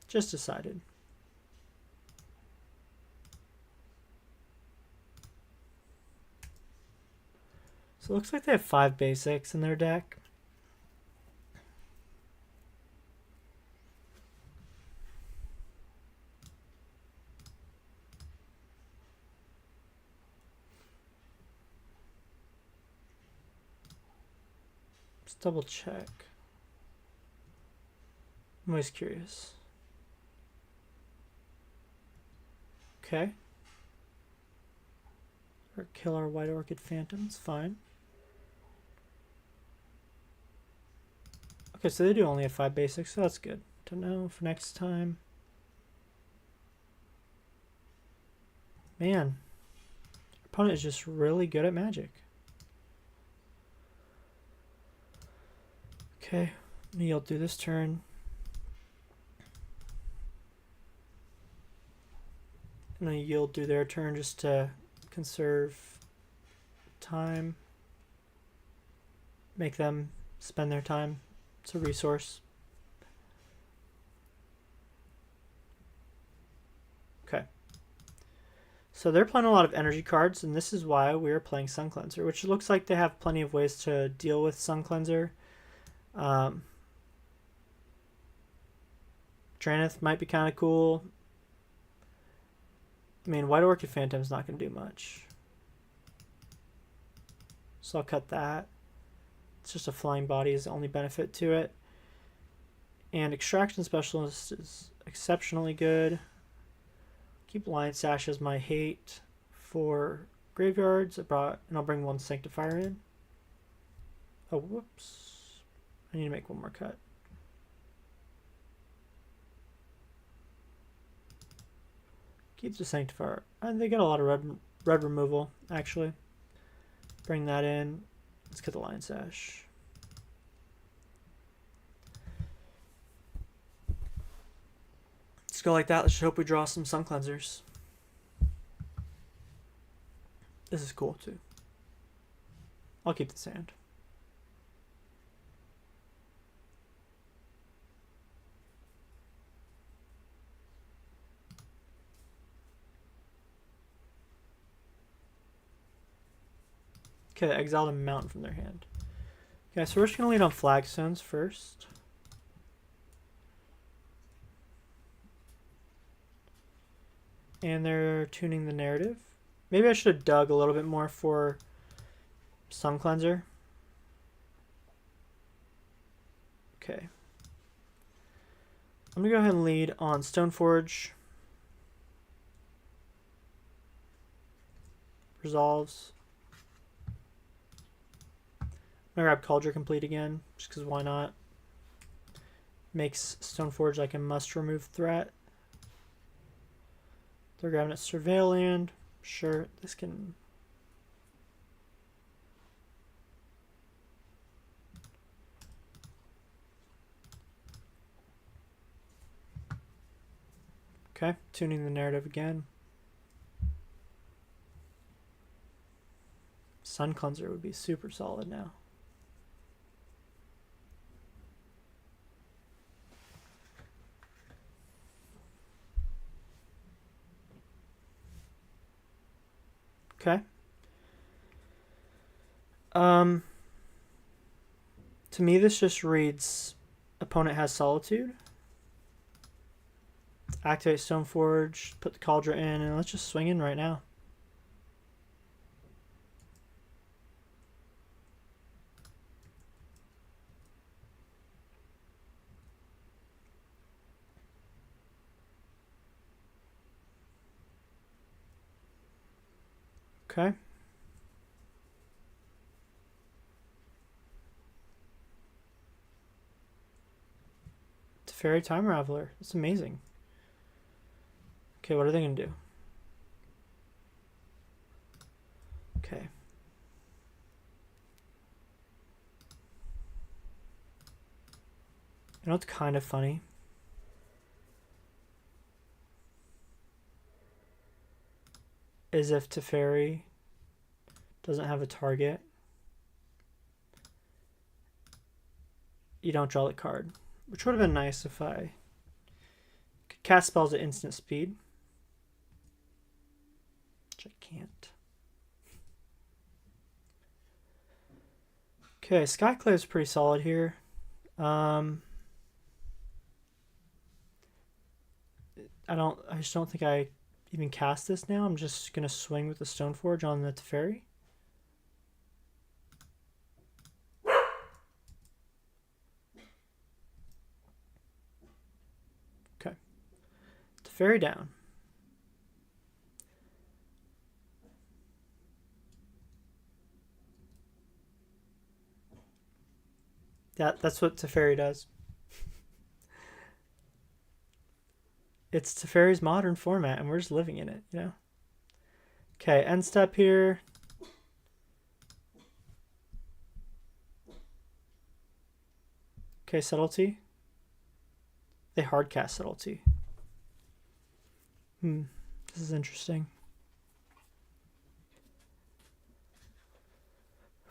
Just decided. So it looks like they have 5 basics in their deck. Let's double check. I'm always curious. Okay. Or kill our White Orchid Phantoms, fine. Okay, so they do only have 5 basics, so that's good to know for next time. Man, our opponent is just really good at Magic. Okay, I'm gonna yield through this turn. I'm gonna yield through their turn just to conserve time. Make them spend their time. It's a resource. Okay. So they're playing a lot of energy cards, and this is why we're playing Suncleanser, which looks like they have plenty of ways to deal with Suncleanser. Drannith might be kind of cool. I mean, White Orchid Phantom's not going to do much. So I'll cut that. It's just a flying body is the only benefit to it. And Extraction Specialist is exceptionally good. Keep Lion Sash as my hate for graveyards. And I'll bring 1 Sanctifier in. Oh, whoops. I need to make one more cut. Keep the Sanctifier. And they got a lot of red removal, actually. Bring that in. Let's get the Lion Sash. Let's go like that. Let's just hope we draw some Suncleansers. This is cool too. I'll keep the sand. Okay, they exiled a mountain from their hand. Okay, so we're just going to lead on Flagstones first. And they're tuning the narrative. Maybe I should have dug a little bit more for Suncleanser. Okay. I'm going to go ahead and lead on Stoneforge. Resolves. I'm going to grab Kaldra Compleat again, just because why not? Makes Stoneforge like a must-remove threat. They're grabbing a Surveil land. Sure, this can... Okay, tuning the narrative again. Suncleanser would be super solid now. Okay. To me, this just reads opponent has Solitude. Activate Stoneforge, put the Kaldra in, and let's just swing in right now. Okay. Teferi Time Raveler. That's amazing. Okay, what are they going to do? Okay. You know what's kind of funny? Is if Teferi doesn't have a target, you don't draw the card. Which would have been nice if I could cast spells at instant speed. Which I can't. Okay, Skyclave is pretty solid here. I just don't think I even cast this now. I'm just gonna swing with the Stoneforge on the Teferi. Okay. Teferi down. That's what Teferi does. It's Teferi's modern format, and we're just living in it, you know? Okay, end step here. Okay, Subtlety. They hardcast Subtlety. This is interesting.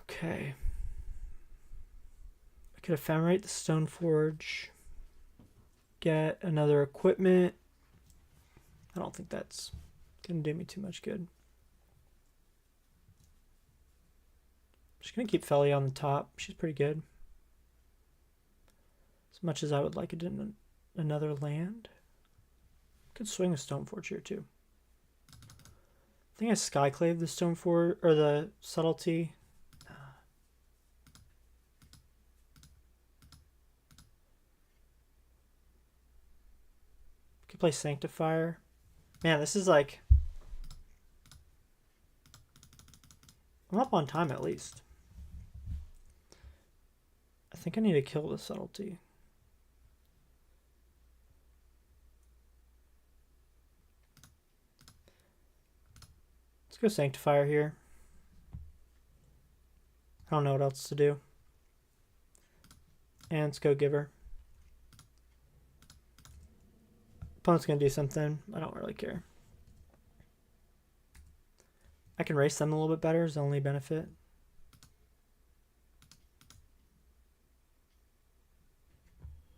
Okay. I could Ephemerate the Stoneforge. Get another equipment. I don't think that's going to do me too much good. Just going to keep Phelia on the top. She's pretty good. As much as I would like it in another land. Could swing a Stoneforge here too. I think I Skyclave the Stoneforge, or the Subtlety. Could play Sanctifier. Man, this is like... I'm up on time at least. I think I need to kill the Subtlety. Let's go Sanctifier here. I don't know what else to do. And let's go Giver. Opponent's going to do something. I don't really care. I can race them a little bit better is the only benefit.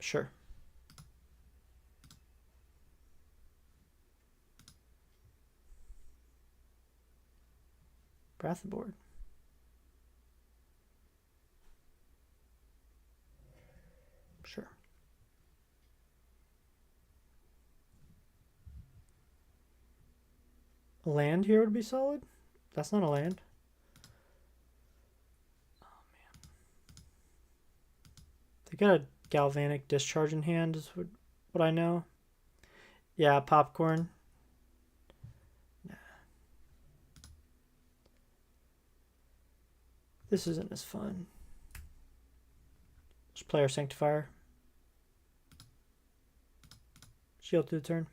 Sure. Breath board. Sure. A land here would be solid. That's not a land. Oh man. They got a Galvanic Discharge in hand is what I know. Yeah, Popcorn. Nah. This isn't as fun. Just play our Sanctifier. Shield through the turn.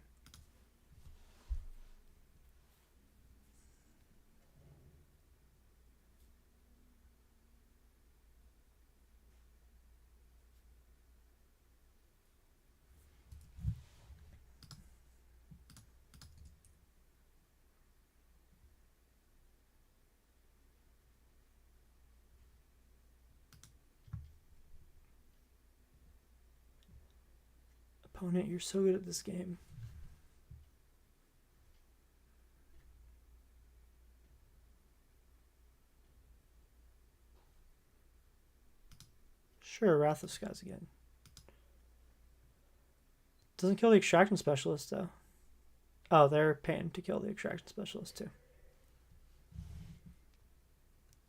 Opponent, you're so good at this game. Sure, Wrath of Skies again. Doesn't kill the Extraction Specialist, though. Oh, they're paying to kill the Extraction Specialist, too.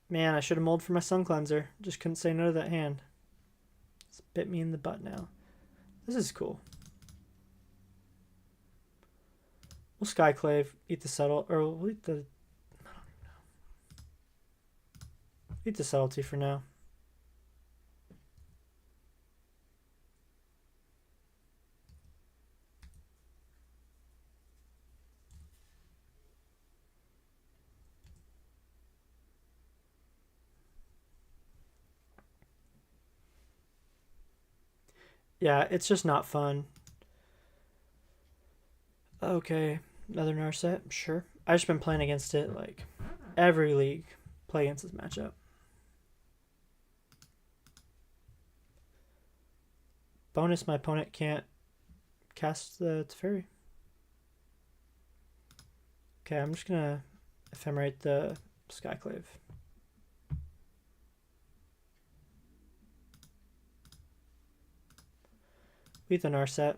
Man, I should have mulled for my Suncleanser. Just couldn't say no to that hand. It's bit me in the butt now. This is cool. We'll Skyclave, eat the subtle, or we'll eat the... I don't even know. Eat the subtlety for now. Yeah, it's just not fun. Okay, another Narset, sure. I've just been playing against it like every league. Play against this matchup. Bonus, my opponent can't cast the Teferi. Okay, I'm just gonna Ephemerate the Skyclave. Beat the Narset.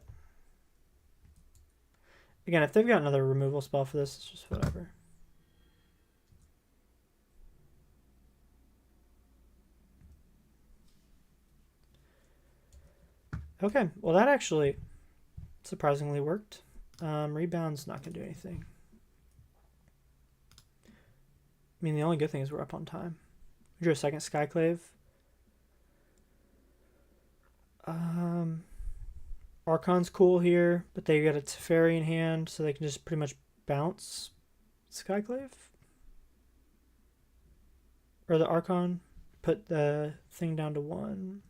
Again, if they've got another removal spell for this, it's just whatever. Okay, well that actually surprisingly worked. Rebound's not going to do anything. I mean, the only good thing is we're up on time. We drew a second Skyclave. Archon's cool here, but they got a Teferi in hand, so they can just pretty much bounce Skyclave. Or the Archon. Put the thing down to 1.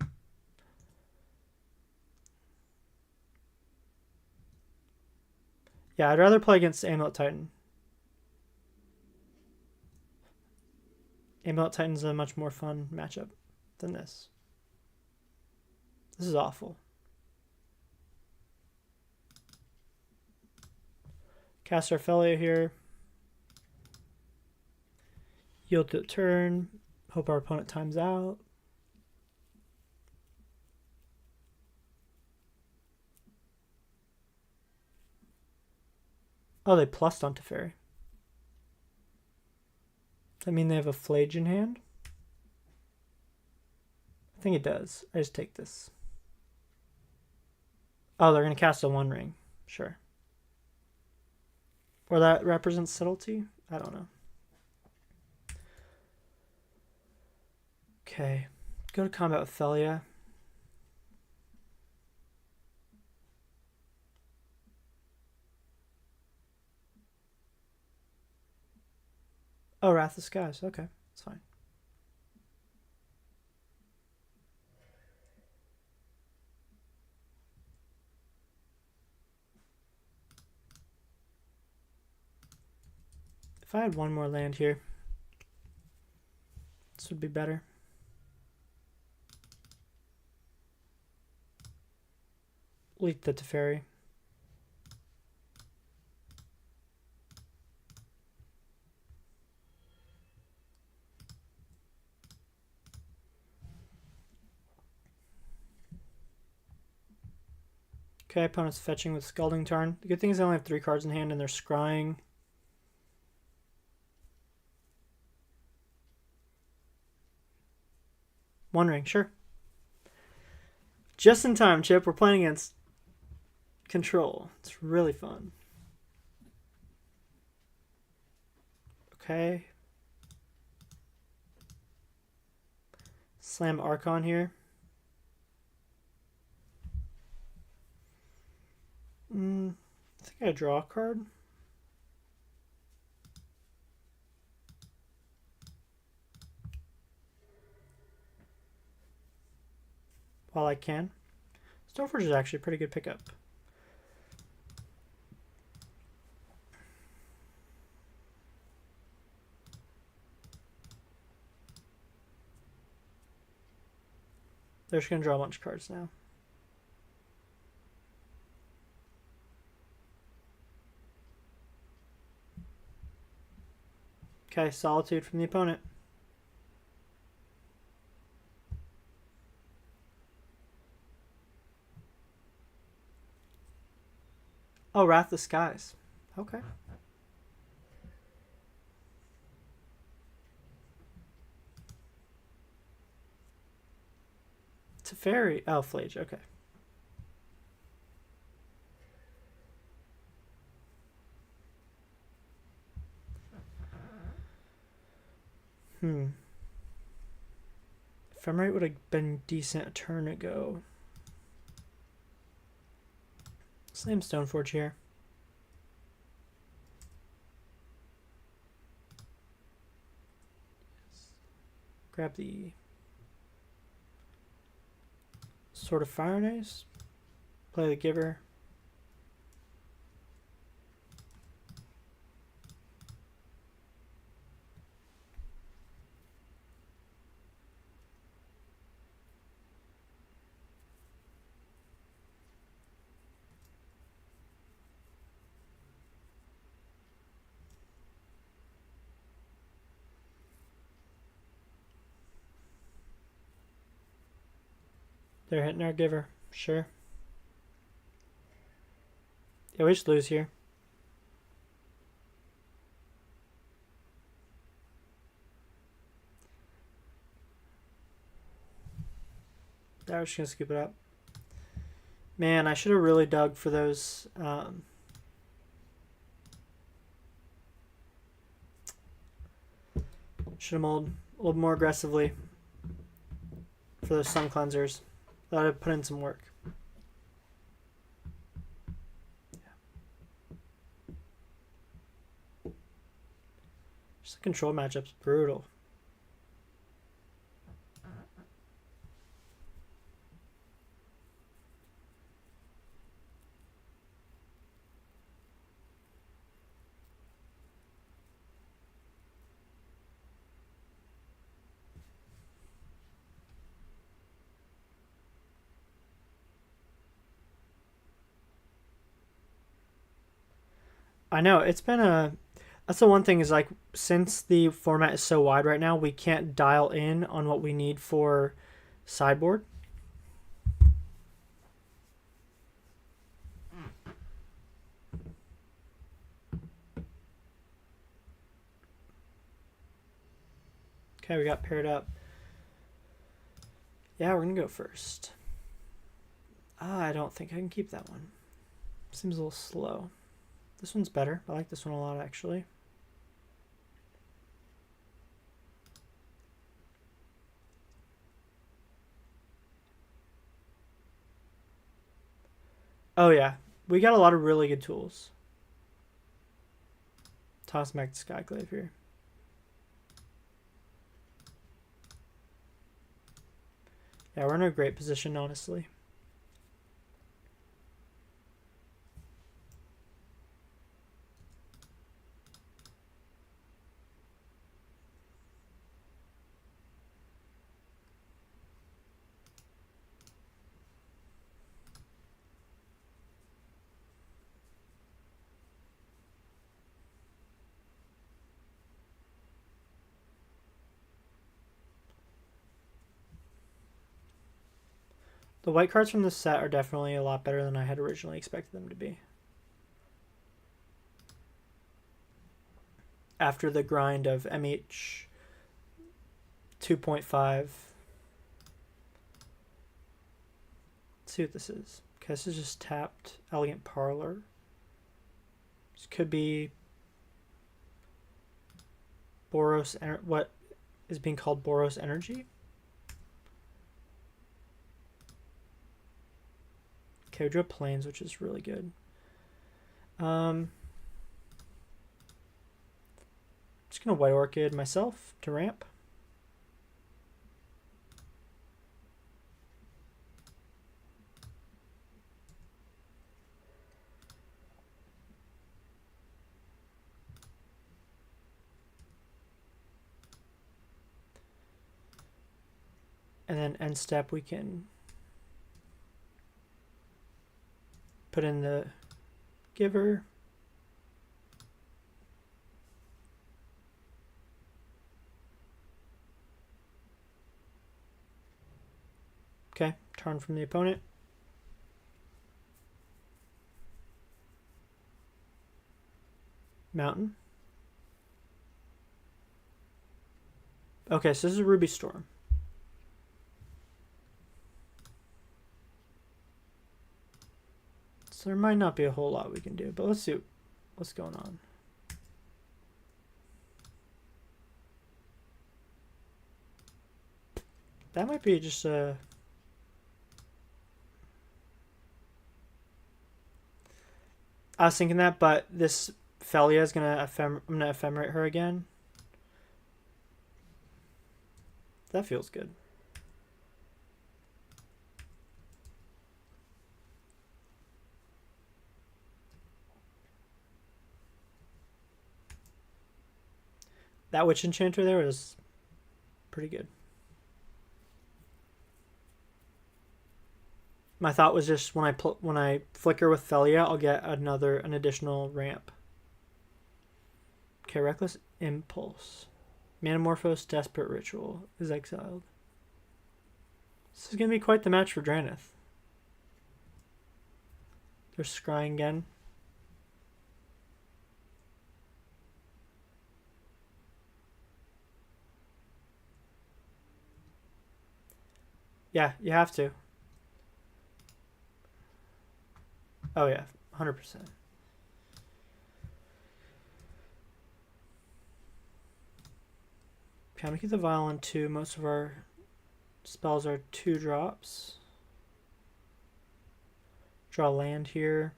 Yeah, I'd rather play against Amulet Titan. Amulet Titan's a much more fun matchup than this. This is awful. Cast our Phelia here. Yield to the turn. Hope our opponent times out. Oh, they plussed on Teferi. Does that mean they have a Flage in hand? I think it does. I just take this. Oh, they're going to cast a One Ring. Sure. Or that represents subtlety? I don't know. Okay. Go to combat with Phelia. Oh, Wrath of Skies. Okay, it's fine. If I had one more land here, this would be better. Leak the Teferi. Okay, opponent's fetching with Scalding Tarn. The good thing is they only have 3 cards in hand and they're scrying. One ring, sure. Just in time, Chip. We're playing against Control. It's really fun. Okay. Slam Archon here. I think I draw a card. While I can. Stoneforge is actually a pretty good pickup. They're just going to draw a bunch of cards now. Okay, Solitude from the opponent. Oh, Wrath of Skies. Okay. It's a fairy. Oh, Flage. Okay. Ephemerate would have been decent a turn ago. Slam Stoneforge here. Grab the Sword of Fire and Ice. Play the Giver. They're hitting our Giver. Sure. Yeah, we just lose here. I was just going to scoop it up. Man, I should have really dug for those. Should have mulled a little more aggressively for those Suncleansers. Thought I'd put in some work. Yeah. Just the control matchup's brutal. I know, it's been a... That's the one thing is, like, since the format is so wide right now, we can't dial in on what we need for sideboard. Okay, we got paired up. Yeah, we're going to go first. I don't think I can keep that one. Seems a little slow. This one's better. I like this one a lot, actually. Oh, yeah. We got a lot of really good tools. Toss back to Skyclave here. Yeah, we're in a great position, honestly. The white cards from this set are definitely a lot better than I had originally expected them to be. After the grind of MH 2.5. Let's see what this is. Okay, this is just tapped Elegant Parlor. This could be Boros, what is being called Boros Energy. Okay, we drew Plains, which is really good. Just gonna White Orchid myself to ramp. And then end step we can put in the Giver. Okay, turn from the opponent. Mountain. Okay, so this is a Ruby Storm. So there might not be a whole lot we can do, but let's see what's going on. That might be just a... I was thinking that, but this Phelia is I'm gonna Ephemerate her again. That feels good. That Witch Enchanter there was pretty good. My thought was just when I flicker with Phelia, I'll get an additional ramp. Okay, Reckless Impulse. Manamorphose Desperate Ritual is exiled. This is gonna be quite the match for Drannith. They're scrying again. Yeah, you have to. Oh yeah, 100%. Okay, I'm gonna keep the Vial on 2. Most of our spells are 2 drops. Draw land here.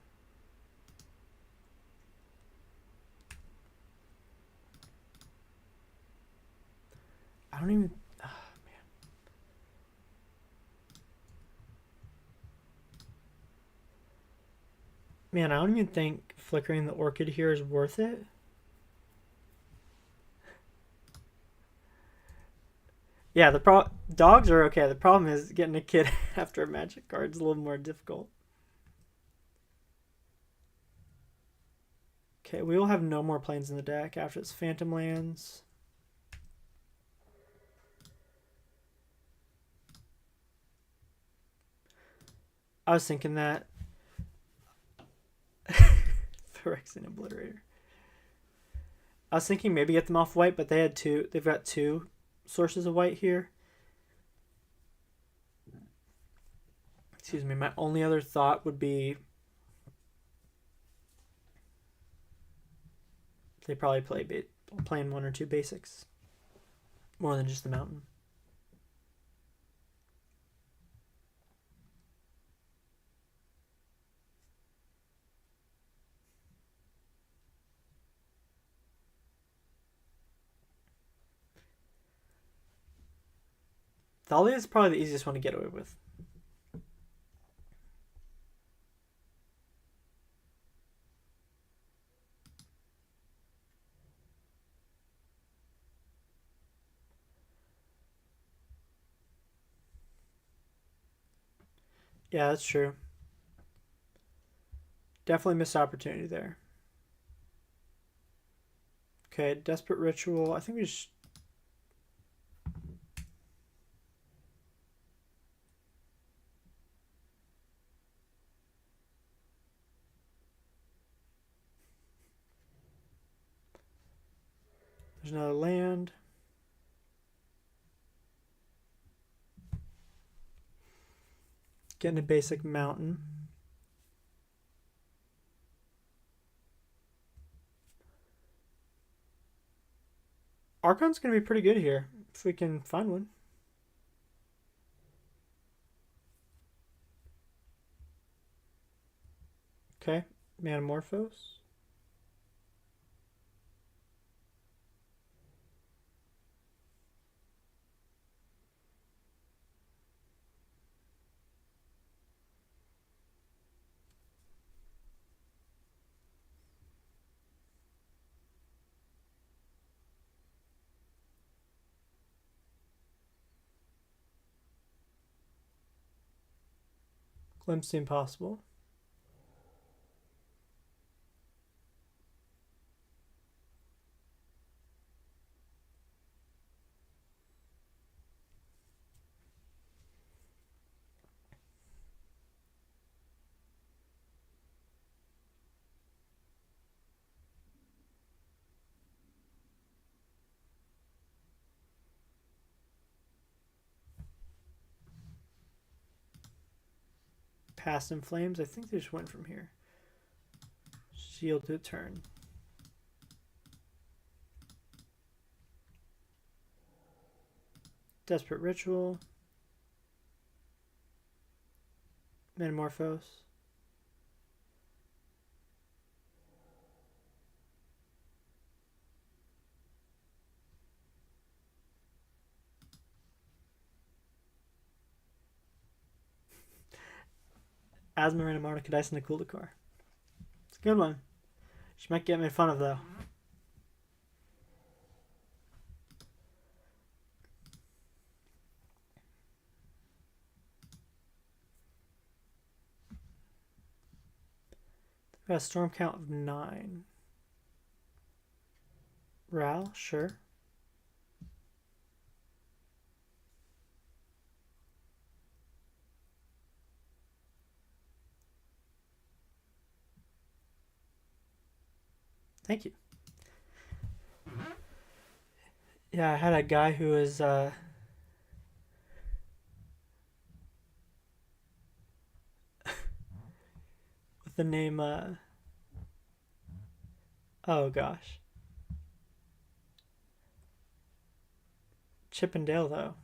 I don't even... Man, I don't even think flickering the Orchid here is worth it. Yeah, dogs are okay. The problem is getting a kid after a magic card is a little more difficult. Okay, we will have no more planes in the deck after it's Phantom Lands. I was thinking that. Phyrexian Obliterator. I was thinking maybe get them off white, but they had 2. They've got 2 sources of white here. Excuse me. My only other thought would be they probably playing 1 or 2 basics more than just the mountain. Thalia is probably the easiest one to get away with. Yeah, that's true. Definitely missed opportunity there. Okay, Desperate Ritual. I think we just... There's another land. Getting a basic mountain. Archon's going to be pretty good here if we can find one. Okay, Manamorphose. Glimpse the Impossible. Past in Flames. I think they just went from here. Shield to turn. Desperate Ritual. Metamorphose. Asmarina, Mordekaiser, and Kuldakar. It's a good one. She might get made fun of, though. We got a storm count of 9. Ral, sure. Thank you. Yeah, I had a guy who was with the name oh gosh. Chip and Dale, though.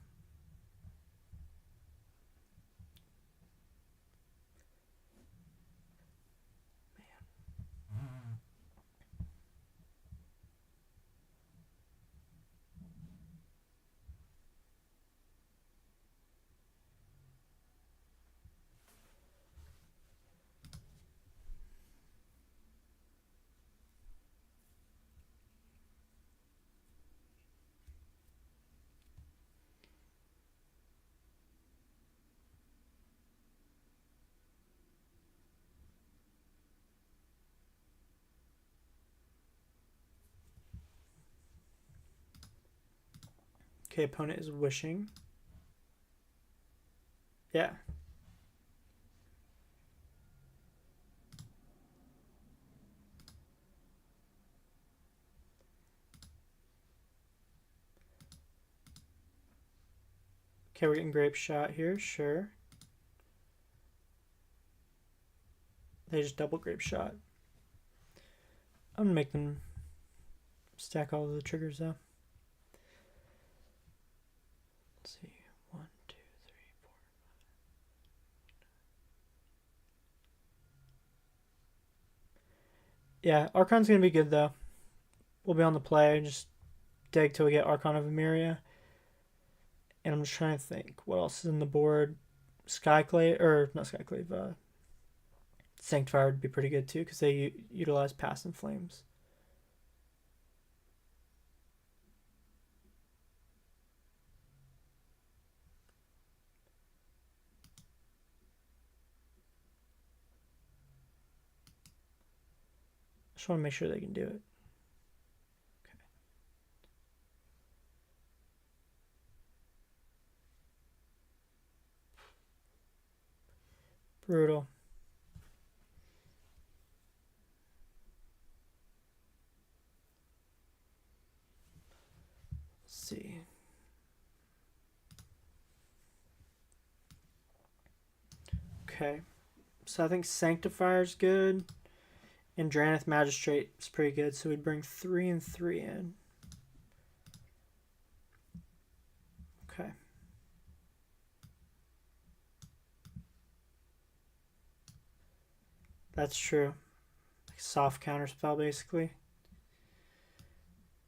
Okay, opponent is Wishing. Yeah. Okay, we're getting Grape Shot here, sure. They just double Grape Shot. I'm gonna make them stack all of the triggers though. Let's see. 1, 2, 3, 4, 5. Yeah, Archon's gonna be good though. We'll be on the play, just dig till we get Archon of Emeria. And I'm just trying to think what else is in the board. Skyclave, or not Skyclave, Sanctifier would be pretty good too because they utilize Past in Flames. I just want to make sure they can do it. Okay. Brutal. Okay. So I think Sanctifier is good. And Drannith Magistrate is pretty good. So we'd bring 3 and 3 in. Okay. That's true. Like soft counterspell, basically.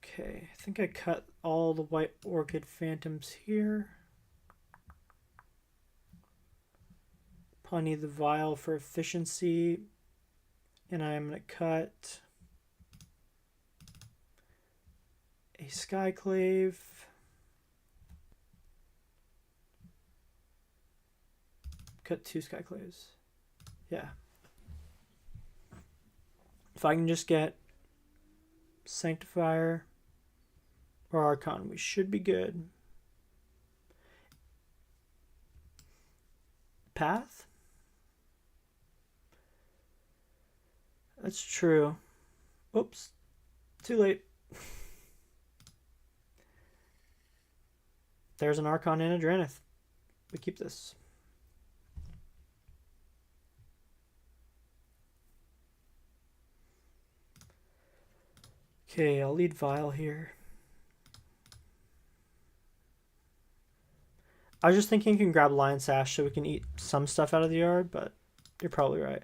Okay, I think I cut all the white Orchid Phantoms here. Probably need the Vial for efficiency. And I'm going to cut a Skyclave. Cut 2 Skyclaves. Yeah. If I can just get Sanctifier or Archon, we should be good. Path? That's true. Oops. Too late. There's an Archon and a Drannith. We keep this. Okay, I'll lead Vial here. I was just thinking you can grab Lion Sash so we can eat some stuff out of the yard, but you're probably right.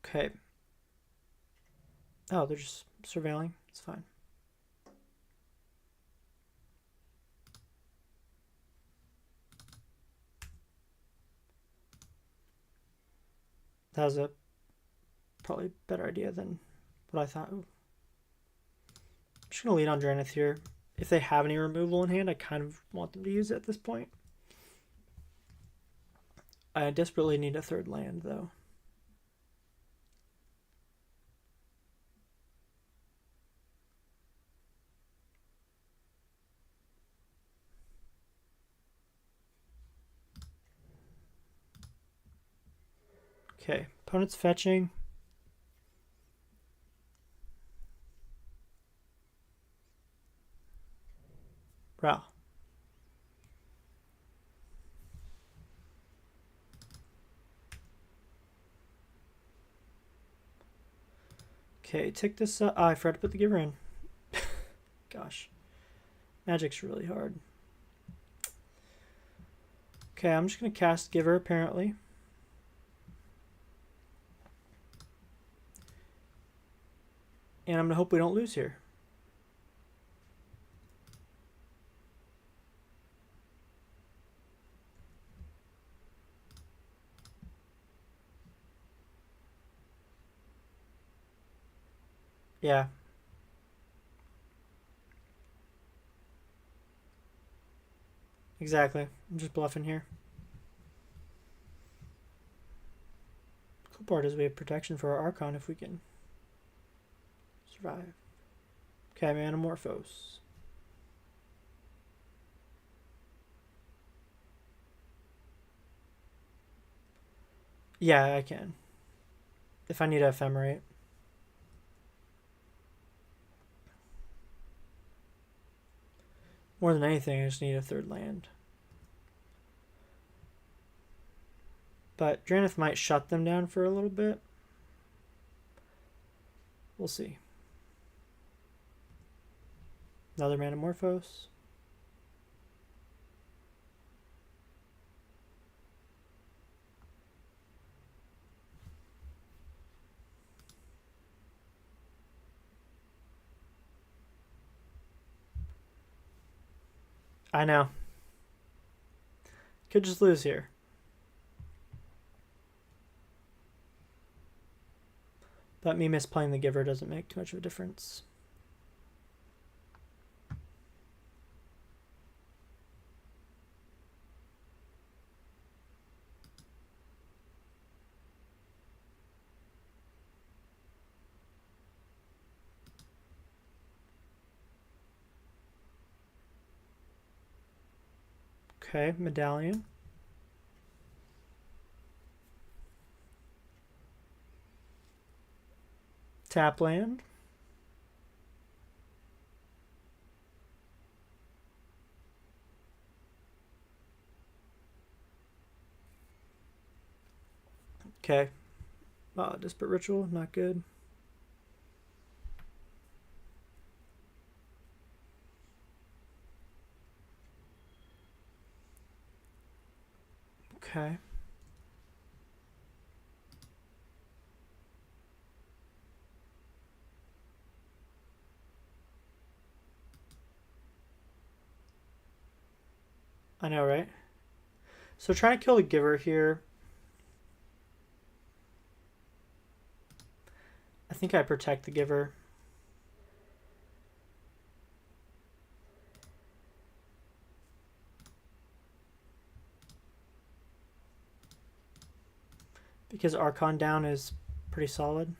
Okay. Oh, they're just surveilling. It's fine. That was a probably better idea than what I thought. Ooh. I'm just going to lead on Drannith here. If they have any removal in hand, I kind of want them to use it at this point. I desperately need a third land, though. Okay, opponent's fetching. Wow. Okay, take this up. Oh, I forgot to put the giver in. Gosh. Magic's really hard. Okay, I'm just going to cast Giver, apparently. And I'm going to hope we don't lose here. Yeah. Exactly. I'm just bluffing here. Cool part is we have protection for our Archon if we can survive. Okay, Manamorphose. Yeah, I can. If I need to Ephemerate. More than anything, I just need a third land. But Drannith might shut them down for a little bit. We'll see. Another Manamorphose. I know. Could just lose here. But me misplaying the Giver doesn't make too much of a difference. Okay, Medallion. Tap land. Okay. Disparate Ritual, not good. Okay. I know, right? So trying to kill the Giver here. I think I protect the Giver. Because Archon down is pretty solid.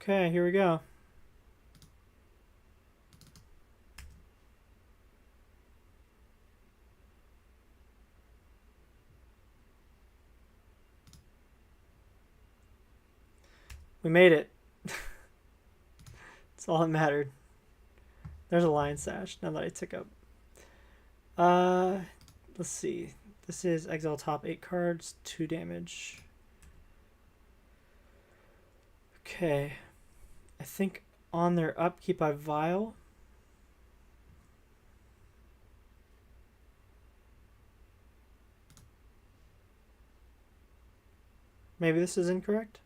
Okay, here we go. We made it. That's all that mattered. There's a Lion Sash now that I took up. Let's see. This is Exile top 8 cards, 2 damage. Okay. I think on their upkeep I Vial. Maybe this is incorrect.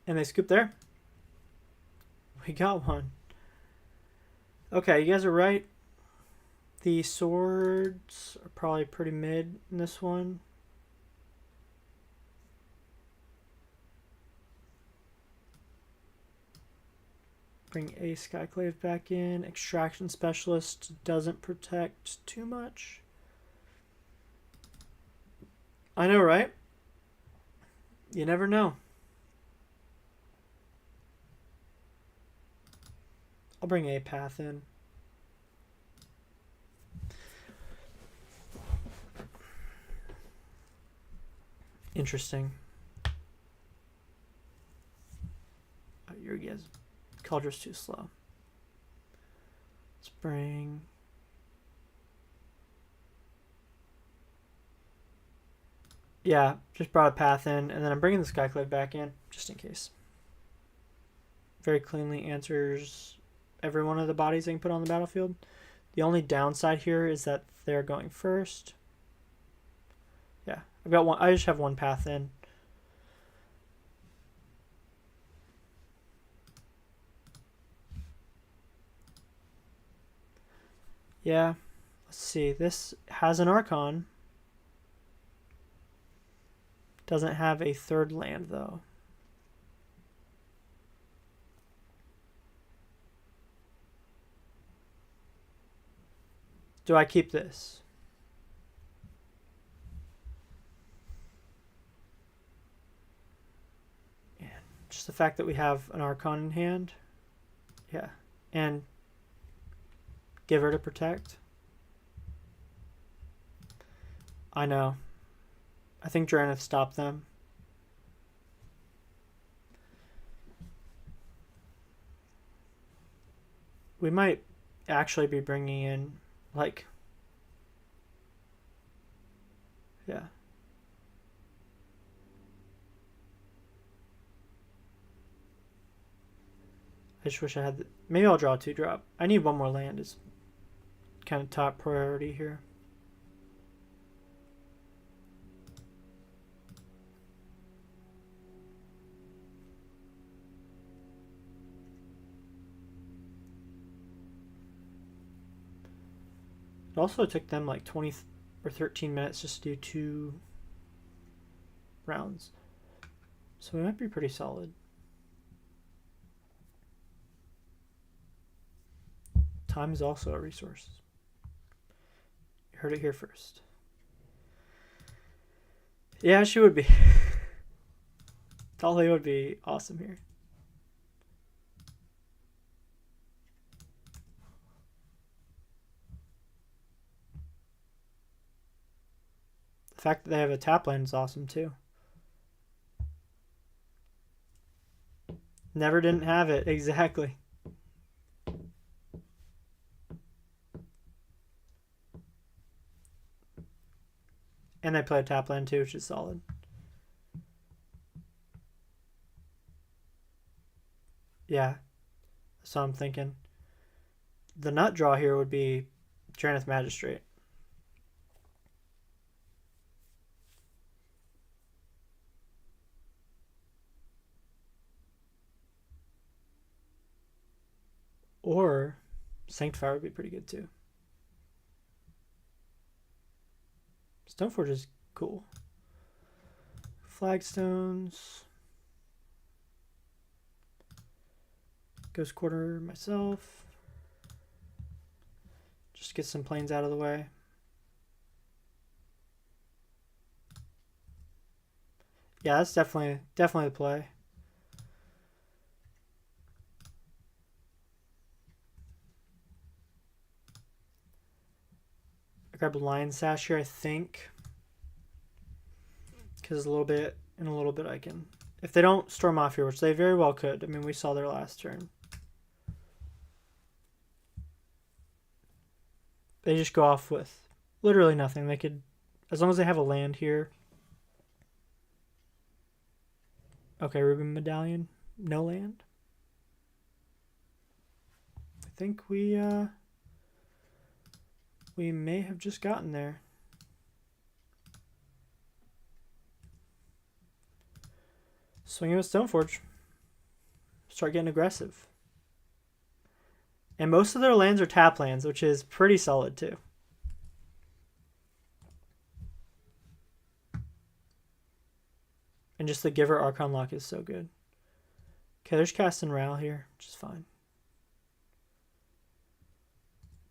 And they scoop there. We got one. Okay, you guys are right. The swords are probably pretty mid in this one. Bring a Skyclave back in. Extraction Specialist doesn't protect too much. I know, right? You never know. I'll bring a Path in. Interesting. Oh, your guys. Kaldra's too slow. Let's bring. Yeah, just brought a Path in, and then I'm bringing the Skyclave back in, just in case. Very cleanly answers every one of the bodies they can put on the battlefield. The only downside here is that they're going first. Yeah, I've got one. I just have one Path in. Yeah, let's see. This has an Archon. Doesn't have a third land though. Do I keep this? And just the fact that we have an Archon in hand. Yeah. And give her to protect. I know. I think Drannith stopped them. We might actually be bringing in, like, yeah. I just wish I had, maybe I'll draw a 2-drop. I need one more land is kind of top priority here. It also took them like 20 or 13 minutes just to do 2 rounds. So we might be pretty solid. Time is also a resource. You heard it here first. Yeah, she would be. Thalia would be awesome here. The fact that they have a tap land is awesome too. Never didn't have it, exactly. And they play a tap land too, which is solid. Yeah, that's what I'm thinking. The nut draw here would be Drannith Magistrate. Or Sanctifier would be pretty good too. Stoneforge is cool. Flagstones. Ghost Quarter myself. Just get some planes out of the way. Yeah, that's definitely the play. I grab a Lion Sash here, I think. Because a little bit I can... If they don't storm off here, which they very well could. I mean, we saw their last turn. They just go off with literally nothing. They could... As long as they have a land here. Okay, Ruby Medallion. No land. I think we may have just gotten there. Swinging with Stoneforge. Start getting aggressive. And most of their lands are tap lands, which is pretty solid too. And just the Giver Archon lock is so good. Okay, there's casting Ral here, which is fine.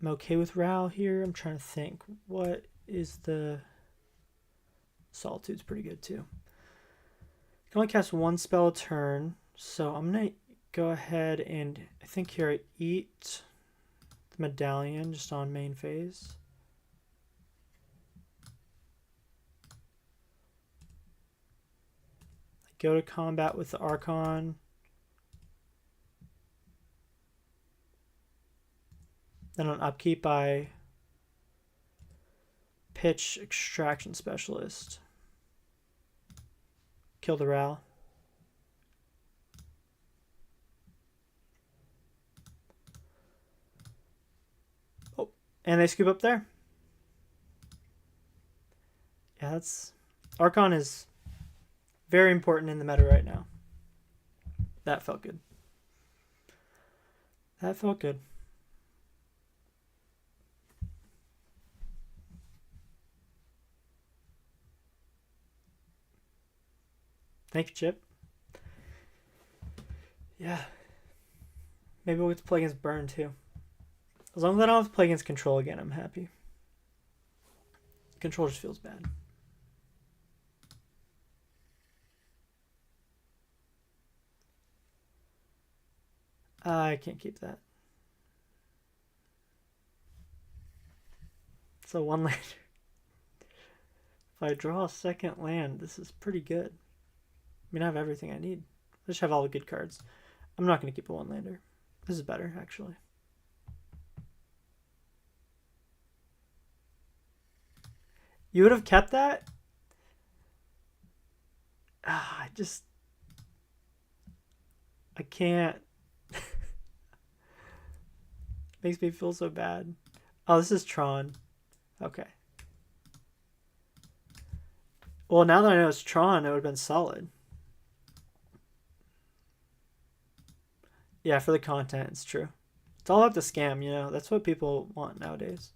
I'm okay with Ral here. I'm trying to think. What is the... Solitude's pretty good too. I can only cast one spell a turn, so I'm going to go ahead and I think here I eat the Medallion just on main phase. I go to combat with the Archon. Then on upkeep I pitch Extraction Specialist. Kill the Ral. Oh, and they scoop up there. Yeah, that's... Archon is very important in the meta right now. That felt good. That felt good. Thank you, Chip. Yeah. Maybe we'll get to play against Burn, too. As long as I don't have to play against Control again, I'm happy. Control just feels bad. I can't keep that. So one lander. If I draw a second land, this is pretty good. I mean, I have everything I need. I just have all the good cards. I'm not going to keep a one-lander. This is better, actually. You would have kept that? I can't. Makes me feel so bad. Oh, this is Tron. Okay. Well, now that I know it's Tron, it would have been solid. Yeah, for the content, it's true. It's all about the scam, you know. That's what people want nowadays.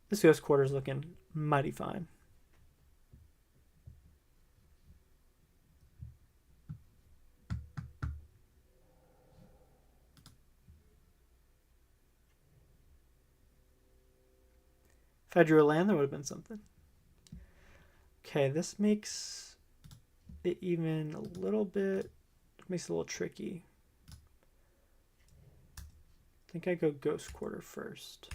This Ghost Quarter's looking mighty fine. If I drew a land, there would have been something. Okay, this makes it even a little bit. Makes it a little tricky. I think I go Ghost Quarter first.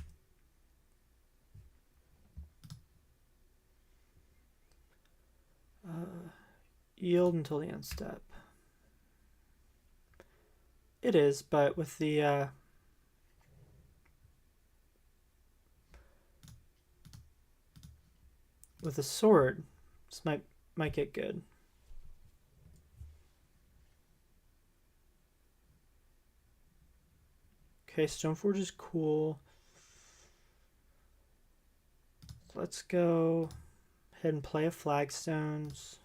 Yield until the end step. It is, but with the sword, this might get good. Okay, Stoneforge is cool. Let's go ahead and play a Flagstones.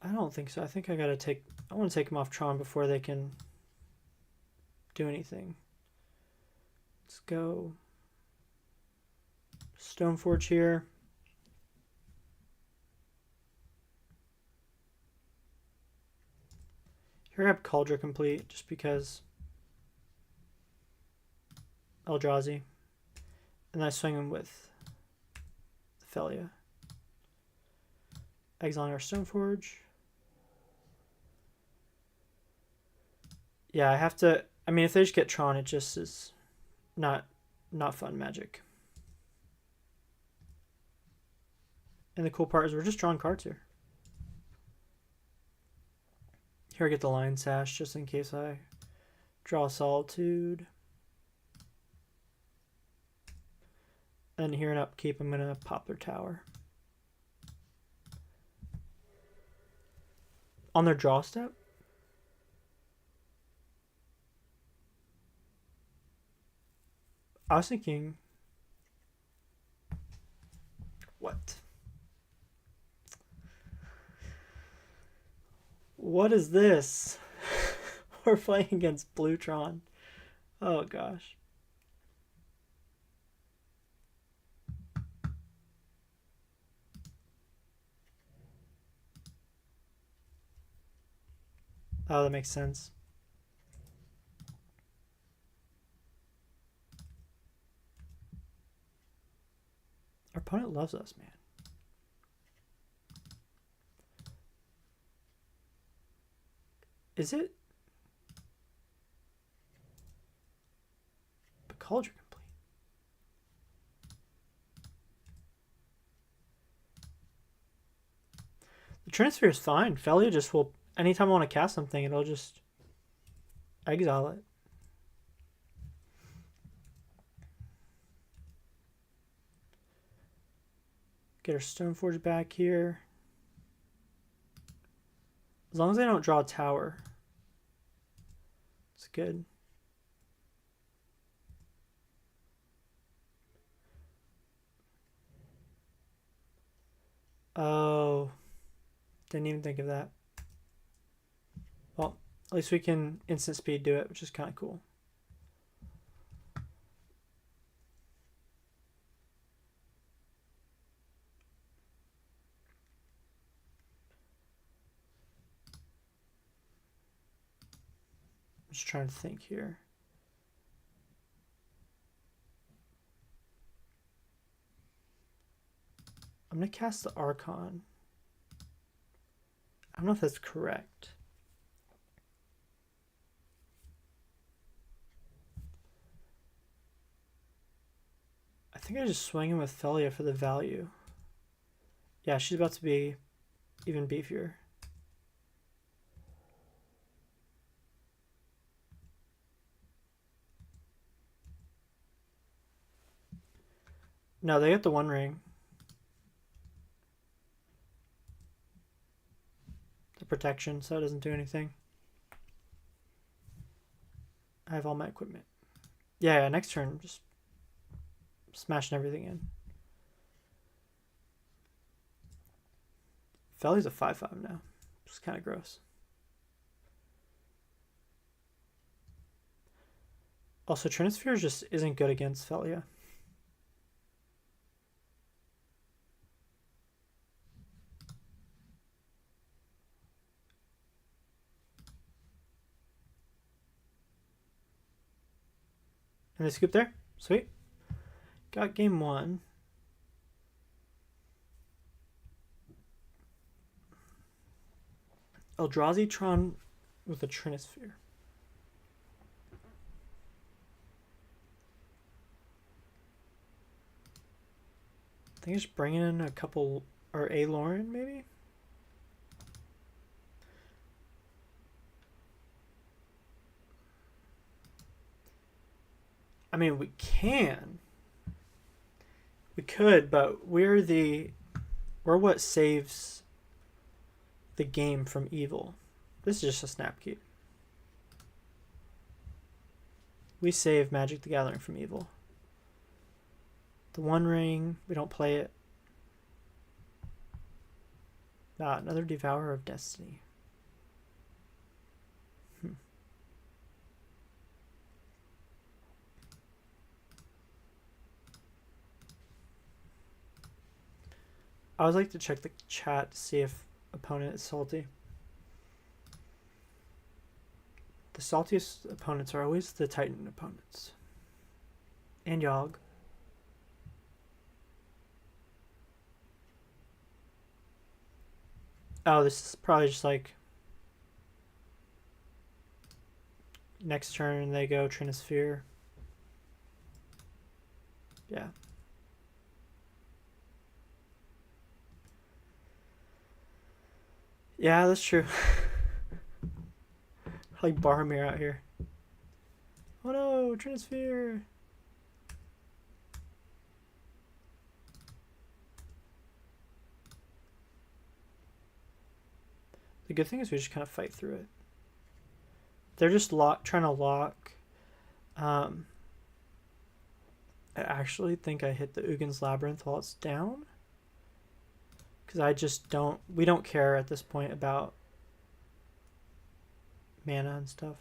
I don't think so. I think I want to take them off Tron before they can do anything. Let's go Stoneforge here. Here I have Kaldra Compleat just because Eldrazi. And then I swing him with the Phelia. Exile our Stoneforge. Yeah, I have to. I mean, if they just get Tron, it just is not fun Magic. And the cool part is we're just drawing cards here. Here I get the Lion Sash just in case I draw Solitude. And here in upkeep, I'm gonna pop their tower. On their draw step. I was thinking, what? What is this? We're playing against Blutron. Oh gosh. Oh, that makes sense. Our opponent loves us, man. Is it? But Kaldra Compleat. The Trinisphere is fine. Phelia just will, anytime I want to cast something, it'll just exile it. Get our Stoneforge back here. As long as I don't draw a tower, it's good. Oh, didn't even think of that. Well, at least we can instant speed do it, which is kind of cool. Just trying to think here. I'm going to cast the Archon. I don't know if that's correct. I think I just swing him with Phelia for the value. Yeah, she's about to be even beefier. No, they get the One Ring. The protection, so it doesn't do anything. I have all my equipment. Yeah, next turn, just smashing everything in. Phelia's a 5/5 now. It's kind of gross. Also, Trinisphere just isn't good against Phelia. And they scoop there. Sweet. Got game one. Eldrazi Tron with a Trinisphere. I think just bringing in a couple, or a Loran maybe? I mean, we can. We could, but we're what saves the game from evil. This is just a Snapkeep. We save Magic the Gathering from evil. The One Ring, we don't play it. Ah, another Devourer of Destiny. I always like to check the chat to see if opponent is salty. The saltiest opponents are always the Titan opponents. And Yogg. Oh, this is probably just like next turn they go Trinisphere. Yeah. Yeah, that's true. Like Barhamir out here. Oh no, Trinisphere. The good thing is we just kind of fight through it. They're just trying to lock. I actually think I hit the Ugin's Labyrinth while it's down. Because I just don't... We don't care at this point about mana and stuff.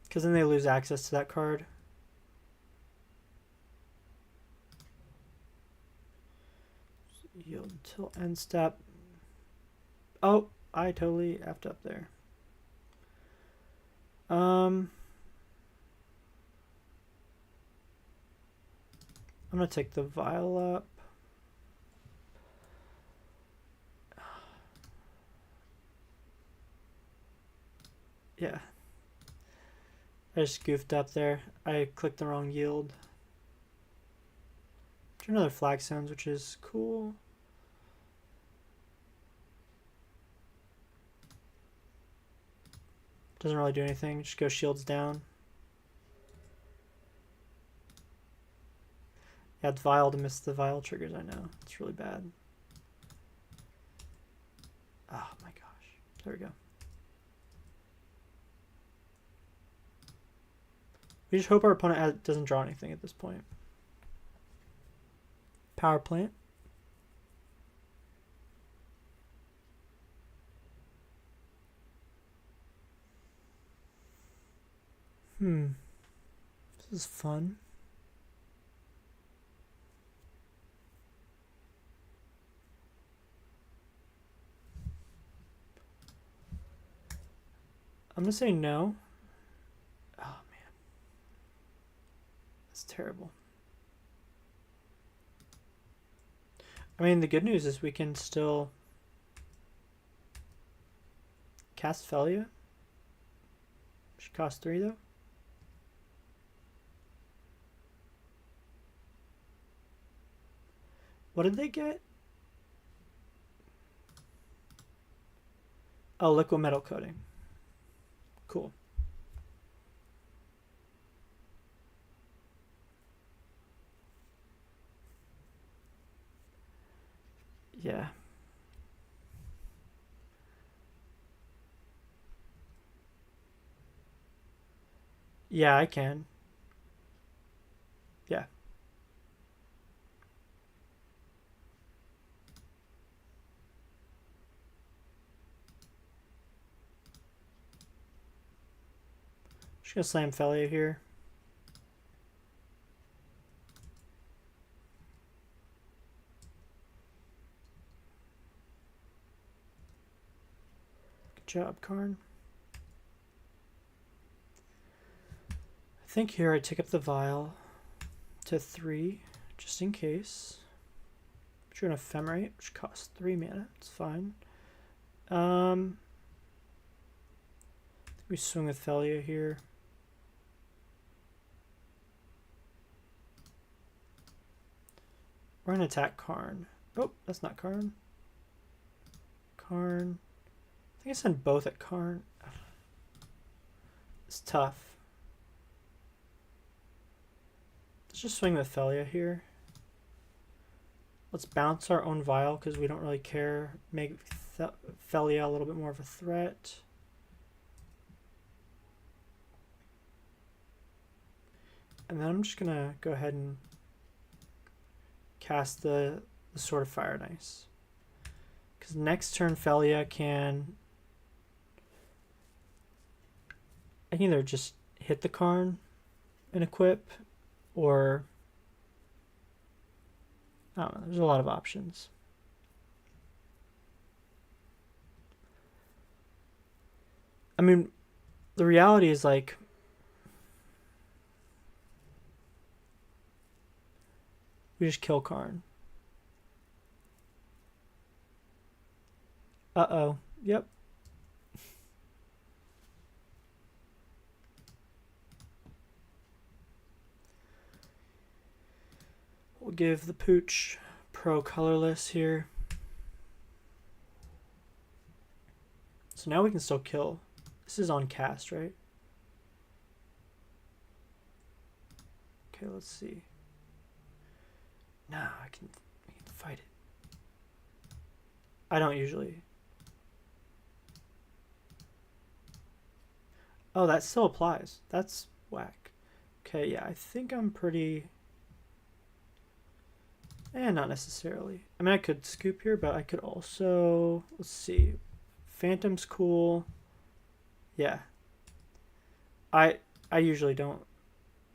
Because then they lose access to that card. Yield until end step. Oh, I totally effed up there. I'm gonna take the vial up. Yeah. I just goofed up there. I clicked the wrong yield. There's another Flagstones, which is cool. Doesn't really do anything. Just go shields down. Yeah, it's Vial to miss the Vial triggers, I know. It's really bad. Oh my gosh. There we go. We just hope our opponent doesn't draw anything at this point. Power plant. This is fun. I'm gonna say no. Oh man. That's terrible. I mean, the good news is we can still cast Phelia. Should cost 3 though. What did they get? Oh, liquid metal coating. Cool. Yeah. Yeah, I can. Yeah. Just gonna slam Phelia here. Good job, Karn. think here I take up the vial to 3, just in case. Put you an Ephemerate, which costs 3 mana. It's fine. We swing with Phelia here. We're gonna attack Karn. Oh, that's not Karn. Karn. I think I send both at Karn. It's tough. Let's just swing with Phelia here. Let's bounce our own vial because we don't really care. Make Phelia a little bit more of a threat. And then I'm just going to go ahead and cast the Sword of Fire and Ice. Because next turn Phelia can... I can either just hit the Karn and equip, or... I don't know, there's a lot of options. I mean, the reality is like... we just kill Karn. Uh-oh. Yep. We'll give the Pooch Pro colorless here. So now we can still kill. This is on cast, right? Okay, let's see. Nah, I can fight it. I don't usually. Oh, that still applies. That's whack. Okay, yeah, I think I'm pretty... not necessarily. I mean, I could scoop here, but I could also... let's see. Phantom's cool. Yeah. I usually don't...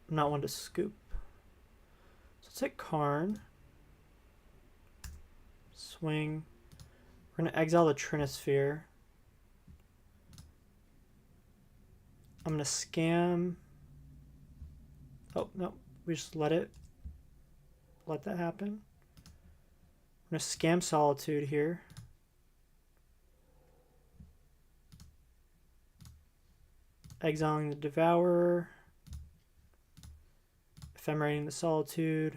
I'm not one to scoop. So let's hit Karn. Swing. We're going to exile the Trinisphere. I'm going to scam... oh, no. We just let that happen. I'm going to scam Solitude here. Exiling the Devourer. Ephemerating the Solitude.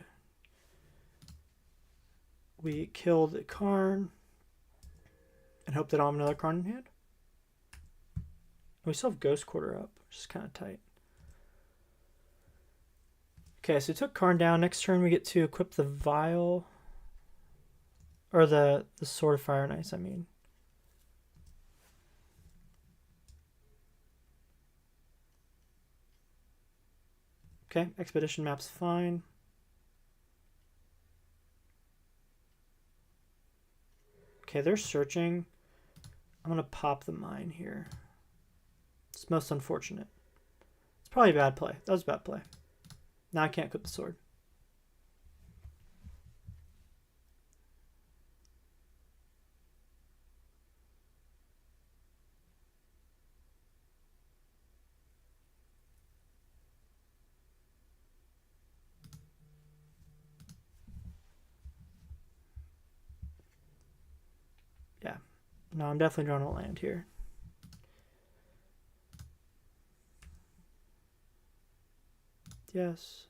We kill the Karn. And hope that I'll have another Karn in hand. We still have Ghost Quarter up, which is kind of tight. Okay, so we took Karn down. Next turn we get to equip the Vial. Or the Sword of Fire and Ice, I mean. Okay, Expedition map's fine. Okay, they're searching. I'm going to pop the mine here. It's most unfortunate. It's probably a bad play. That was a bad play. Now I can't equip the sword. Yeah. No, I'm definitely drawing a land here. Yes.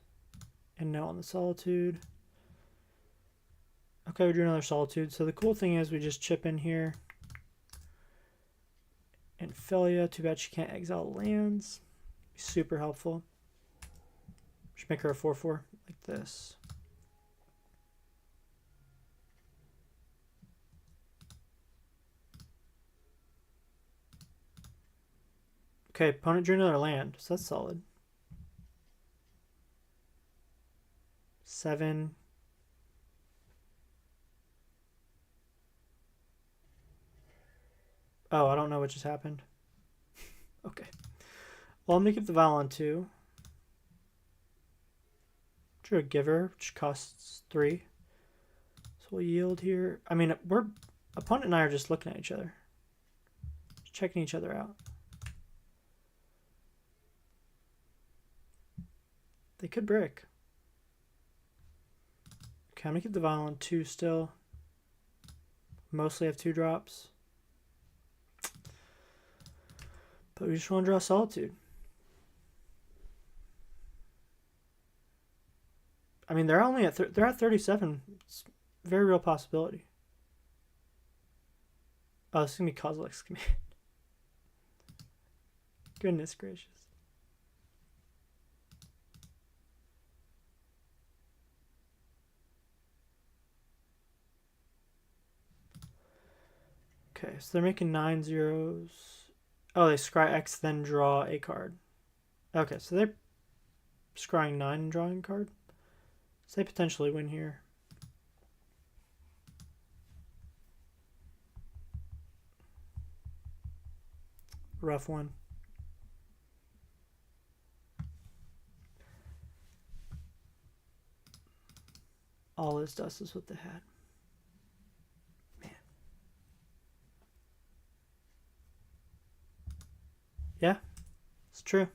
And no on the Solitude. Okay, we drew another Solitude. So the cool thing is we just chip in here. And Phelia, too bad she can't exile lands. Super helpful. Should make her a 4/4 like this. Okay, opponent drew another land, so that's solid. 7. Oh, I don't know what just happened. Okay. Well, I'm going to keep the Vial on 2. Drew a Giver, which costs 3. So we'll yield here. I mean, opponent and I are just looking at each other. Just checking each other out. They could brick. Okay, I'm going to keep the Vial on 2 still. Mostly have 2 drops. But we just want to draw Solitude. I mean, they're only at they're at 37. It's a very real possibility. Oh, this is going to be Kozilek's command. Goodness gracious. Okay, so they're making 9 zeros. Oh, they scry X, then draw a card. Okay, so they're scrying 9 and drawing a card. So they potentially win here. Rough one. All this dust is what they had. Man. Yeah, it's true.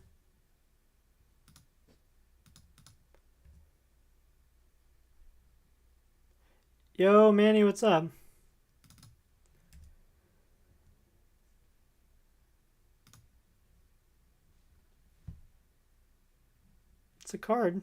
Yo, Manny, what's up? It's a card.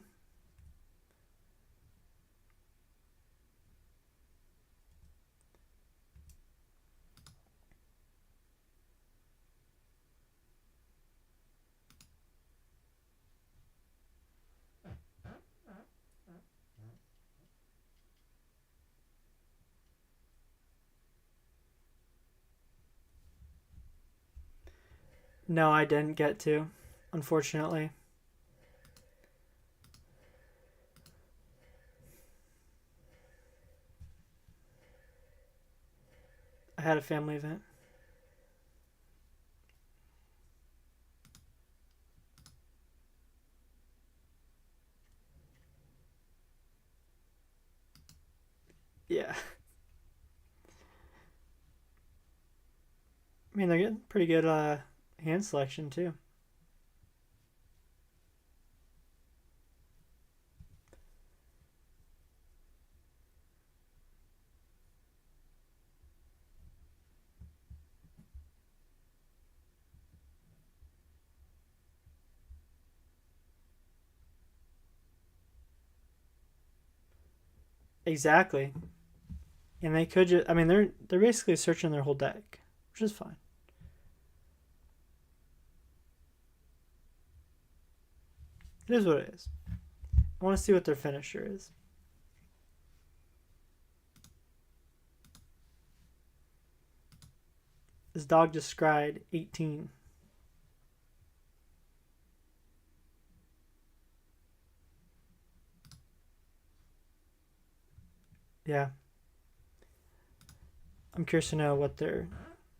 No, I didn't get to, unfortunately. I had a family event. Yeah. I mean, they're getting pretty good hand selection, too. Exactly. And they could just, I mean, they're basically searching their whole deck, which is fine. It is what it is. I want to see what their finisher is. This dog just scried 18. Yeah. I'm curious to know what their,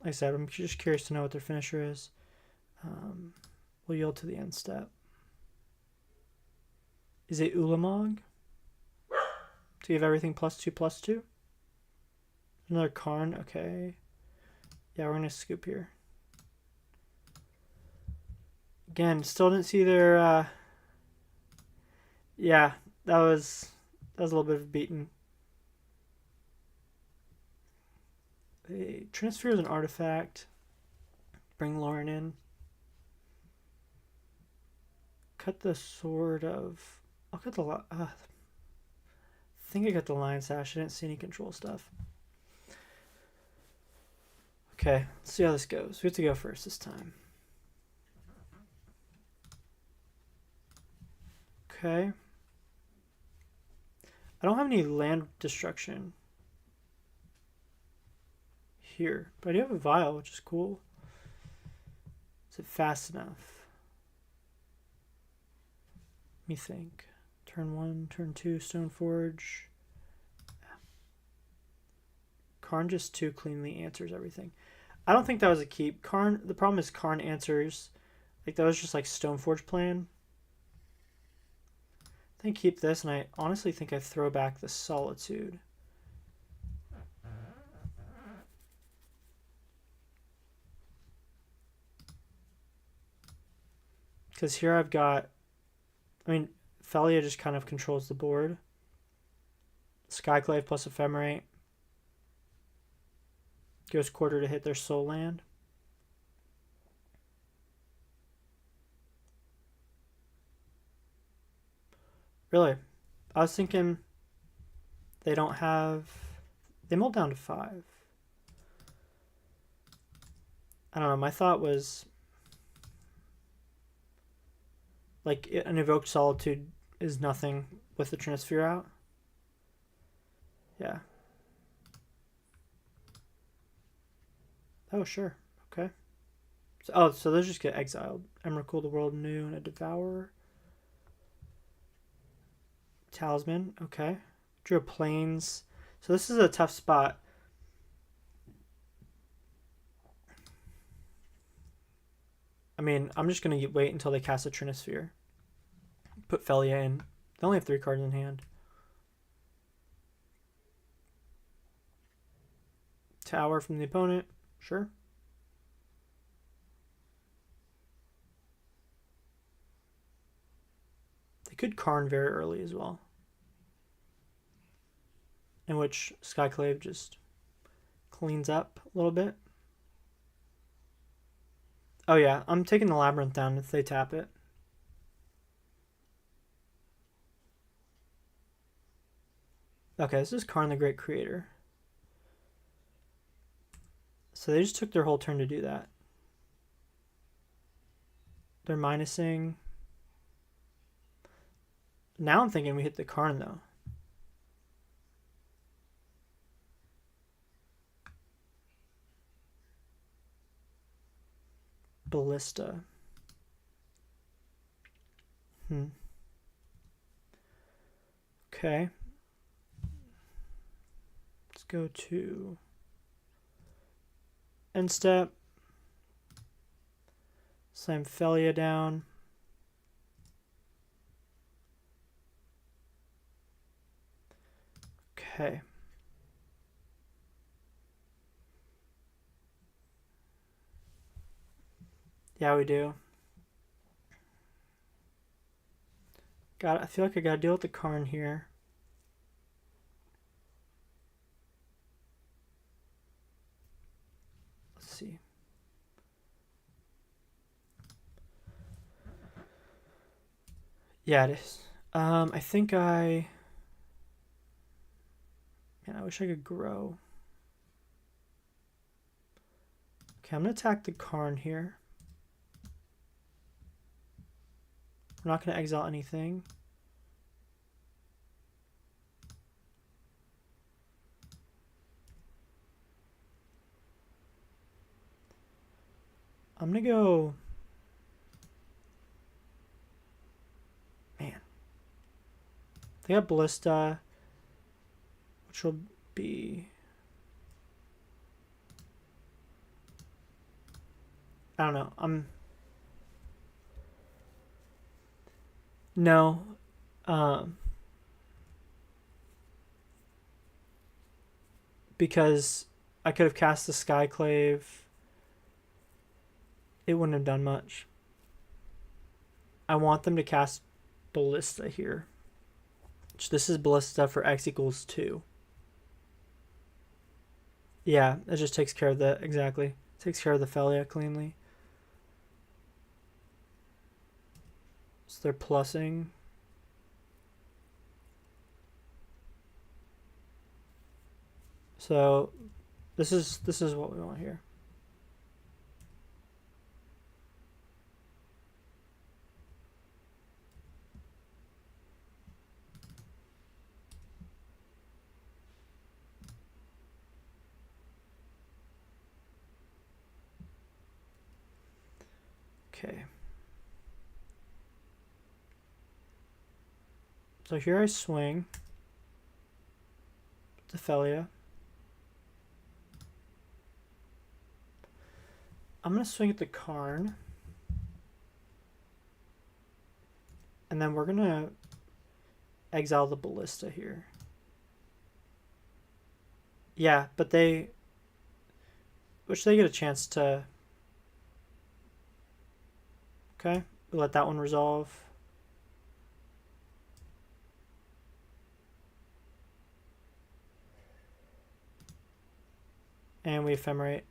like I said, I'm just curious to know what their finisher is. We'll yield to the end step. Is it Ulamog? To give everything +2/+2? Another Karn, okay. Yeah, we're gonna scoop here. Again, still didn't see their yeah, that was a little bit of a beating. They transfer as an artifact. Bring Loran in. Cut the sword of, I'll cut the I think I got the Lion Sash. I didn't see any control stuff. Okay, let's see how this goes. We have to go first this time. Okay. I don't have any land destruction here, but I do have a Vial, which is cool. Is it fast enough? Let me think. Turn 1, turn 2, Stoneforge. Karn just too cleanly answers everything. I don't think that was a keep. Karn, the problem is Karn answers, like that was just like Stoneforge plan. I think keep this, and I honestly think I throw back the Solitude. Because here I've got, I mean, Phelia just kind of controls the board. Skyclave plus Ephemerate. Goes quarter to hit their soul land. Really? I was thinking they don't have... They mulled down to 5. I don't know. My thought was... Like, an Evoked Solitude is nothing with the Trinisphere out. Yeah. Oh, sure. Okay. So those just get exiled. Emrakul, the World New, and a Devourer. Talisman. Okay. Drew a Plains. So this is a tough spot. I mean, I'm just going to wait until they cast a Trinisphere. Put Phelia in. They only have 3 cards in hand. Tower from the opponent. Sure. They could Karn very early as well. In which Skyclave just cleans up a little bit. Oh yeah, I'm taking the Labyrinth down if they tap it. Okay, this is Karn the Great Creator. So they just took their whole turn to do that. They're minusing. Now I'm thinking we hit the Karn though. Ballista. Okay. Let's go to end step. Slam Phelia down. Okay. Yeah, we do. I feel like I gotta deal with the Karn here. Let's see. Yeah, it is. I think Man, I wish I could grow. Okay, I'm gonna attack the Karn here. We're not going to exile anything. I'm going to go... Man. They got Ballista, which will be... I don't know. No. Because I could have cast the Skyclave. It wouldn't have done much. I want them to cast Ballista here. This is Ballista for X equals 2. Yeah, it just takes care of the... Exactly. Takes care of the Phelia cleanly. So they're plussing. So this is what we want here. Okay. So here I swing the Phelia. I'm going to swing at the Karn. And then we're going to exile the Ballista here. Yeah, but they get a chance to... Okay, we let that one resolve. And we Ephemerate.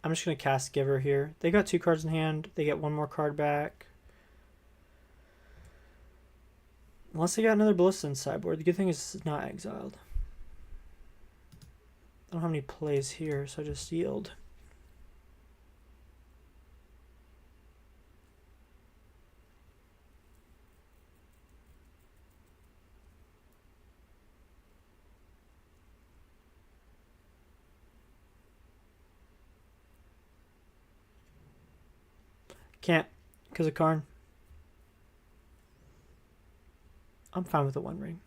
I'm just going to cast Giver here. They got 2 cards in hand. They get 1 more card back. Unless they got another Ballista in sideboard. The good thing is it's not exiled. I don't have any plays here, so I just yield. Can't, because of Karn. I'm fine with the 1 ring.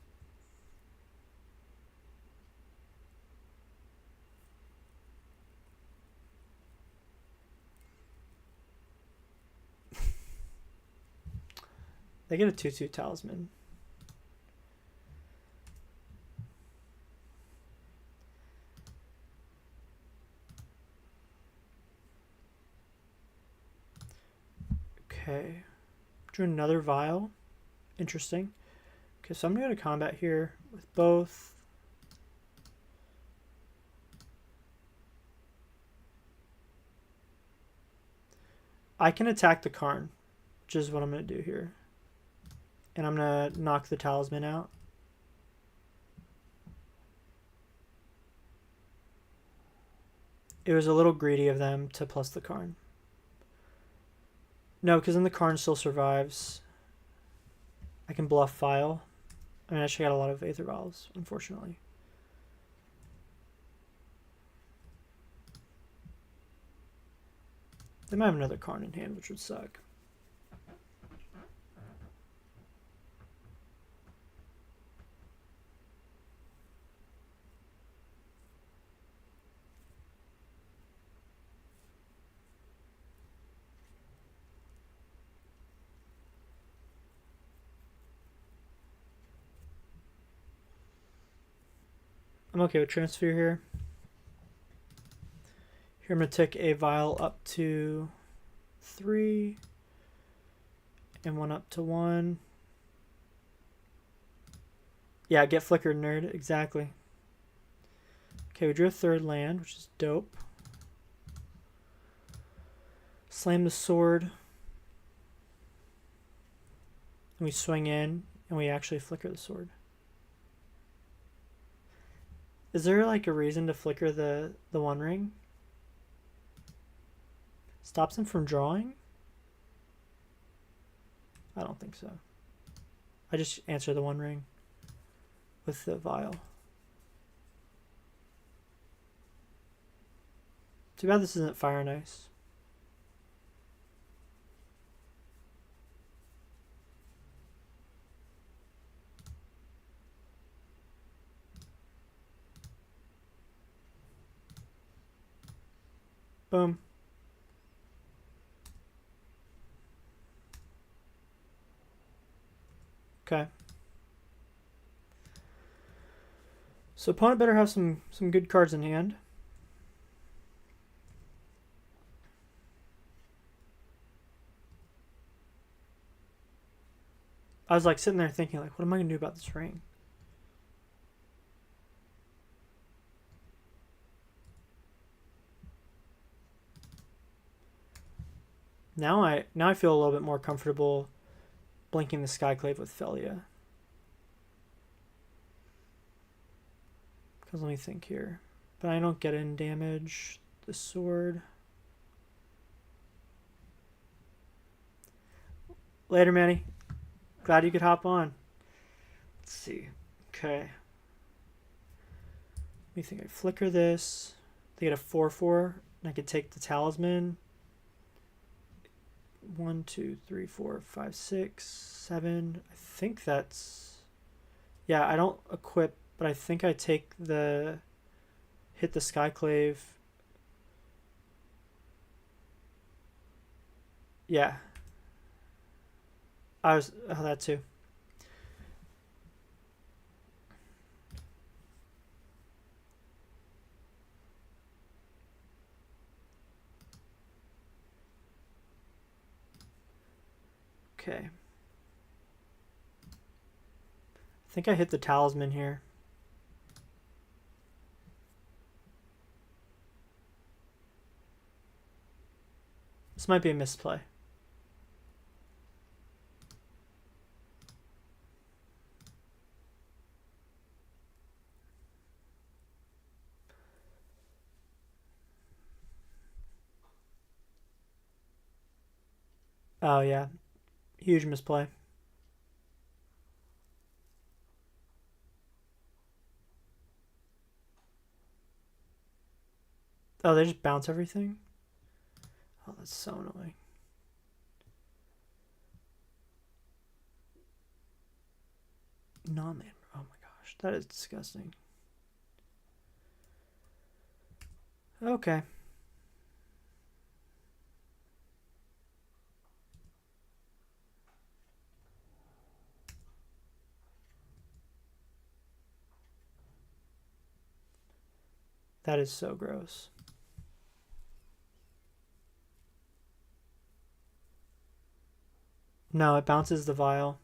They get a 2/2 talisman. Okay. Drew another vial. Interesting. Okay, so I'm going to go to combat here with both. I can attack the Karn, which is what I'm going to do here. And I'm going to knock the talisman out. It was a little greedy of them to plus the Karn. No, because then the Karn still survives. I can bluff Vial. I mean, I actually got a lot of Aether Vials, unfortunately. They might have another Karn in hand, which would suck. I'm okay with transfer here. Here I'm going to take a vial up to 3 and 1 up to 1. Yeah, get flickered, nerd. Exactly. Okay, we drew a 3rd land, which is dope. Slam the sword. And we swing in and we actually flicker the sword. Is there like a reason to flicker the 1 ring? Stops him from drawing? I don't think so. I just answer the 1 ring with the vial. Too bad this isn't Fire and Ice. Boom. Okay. So opponent better have some good cards in hand. I was like sitting there thinking like, what am I gonna do about this ring? Now I feel a little bit more comfortable blinking the Skyclave with Phelia. Because let me think here. But I don't get in damage. The sword. Later, Manny. Glad you could hop on. Let's see. Okay. Let me think. I flicker this. They get a 4/4. And I could take the talisman. 1, 2, 3, 4, 5, 6, 7. I think that's... Yeah, I don't equip, but I think I take the... Hit the Skyclave. Yeah. I was... Oh, that too. Okay. I think I hit the talisman here. This might be a misplay. Oh yeah, huge misplay. Oh, they just bounce everything? Oh, that's so annoying. Non-land. Oh my gosh, that is disgusting. Okay. That is so gross. No, it bounces the vial.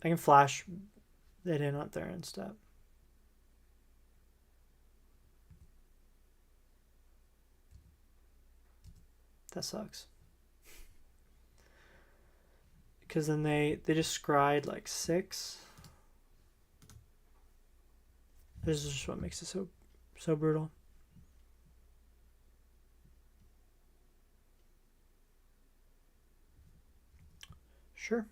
I can flash it in out there instead. That sucks. Because then they just scried like 6. This is just what makes it so brutal. Sure.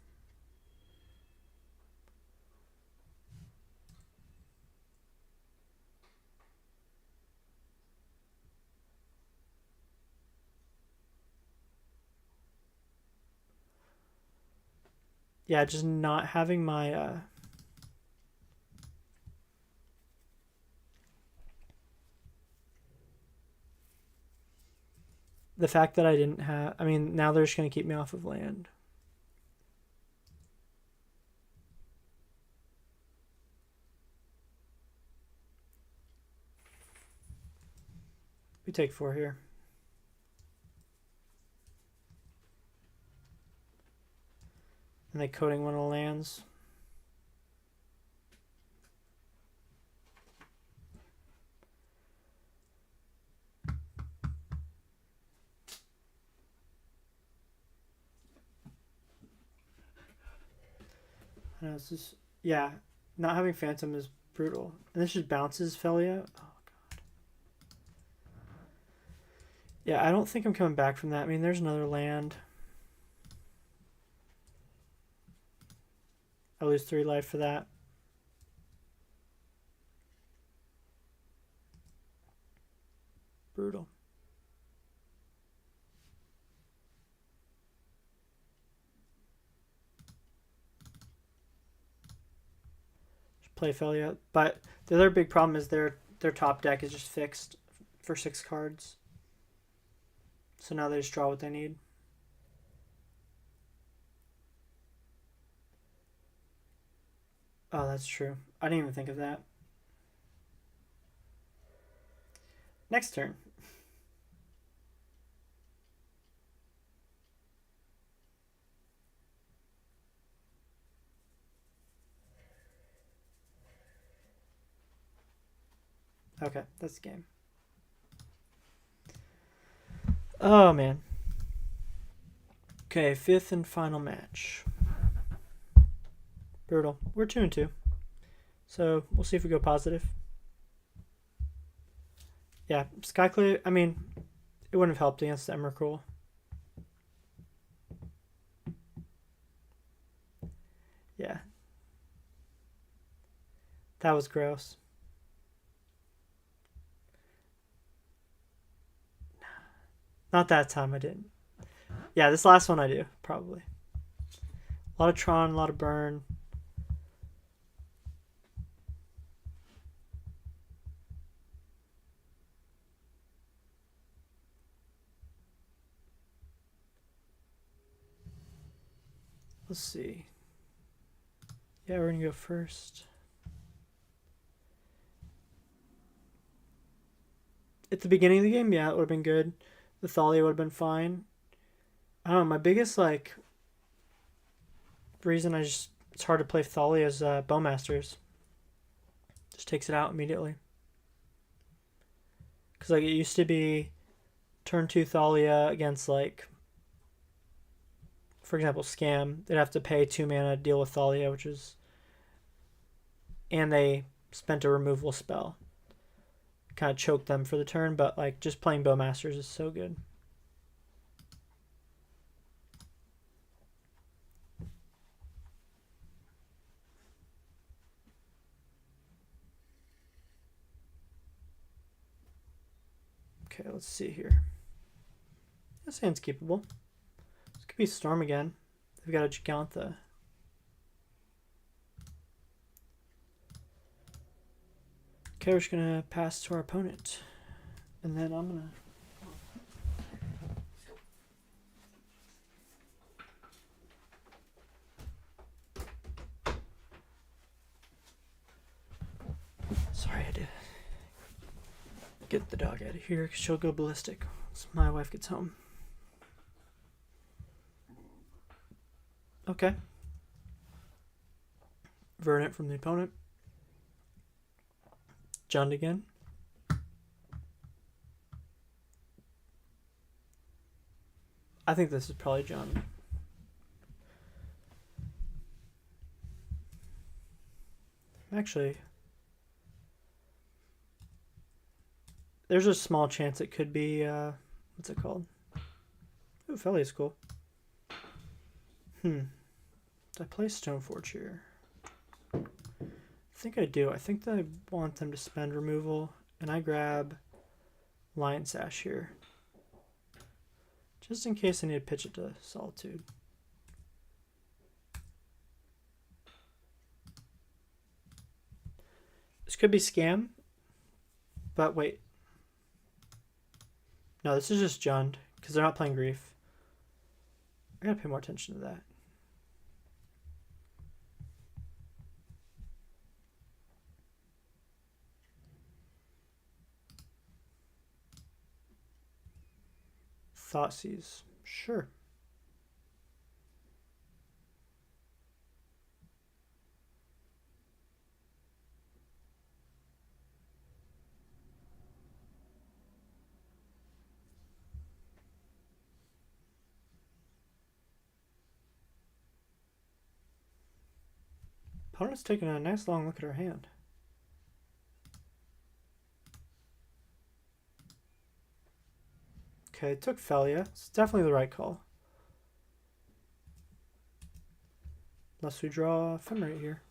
Yeah, just not having my the fact that I didn't have, I mean, now they're just going to keep me off of land. We take 4 here. And they coding one of the lands. I know, this is, yeah, not having Phantom is brutal. And this just bounces Phelia. Oh, God. Yeah, I don't think I'm coming back from that. I mean, there's another land. I lose 3 life for that. Brutal. Just play Phelia. But the other big problem is their top deck is just fixed for 6 cards. So now they just draw what they need. Oh, that's true. I didn't even think of that. Next turn. Okay, that's the game. Oh, man. Okay, 5th and final match. Brutal. We're 2-2. So we'll see if we go positive. Yeah, Skyclave, I mean, it wouldn't have helped against the Emrakul. Yeah. That was gross. Not that time I didn't. Yeah, this last one I do, probably. A lot of Tron, a lot of burn. Let's see. Yeah, we're going to go first. At the beginning of the game, yeah, it would have been good. The Thalia would have been fine. I don't know, my biggest, like, reason I just it's hard to play Thalia's Bowmasters. Just takes it out immediately. Because like it used to be turn 2 Thalia against like, for example, Scam. They'd have to pay 2 mana to deal with Thalia, which is, and they spent a removal spell. Kind of choked them for the turn, but like just playing Bowmasters is so good. Okay, let's see here. This hand's keepable. This could be Storm again. They've got a Gigantha. Okay, we're just gonna pass to our opponent. And then I'm gonna... Sorry, I had to get the dog out of here because she'll go ballistic once my wife gets home. Okay. Verdant from the opponent. Jund again. I think this is probably Jund. Actually, there's a small chance it could be, what's it called? Ooh, Phelia's cool. Did I play Stoneforge here? I think I do. I think that I want them to spend removal, and I grab Lion Sash here. Just in case I need to pitch it to Solitude. This could be Scam, but wait. No, this is just Jund, because they're not playing Grief. I gotta pay more attention to that. Thoughtseize. Sure. Opponent's taking a nice long look at her hand. Okay, took Phelia. It's definitely the right call. Unless we draw Ephemerate here.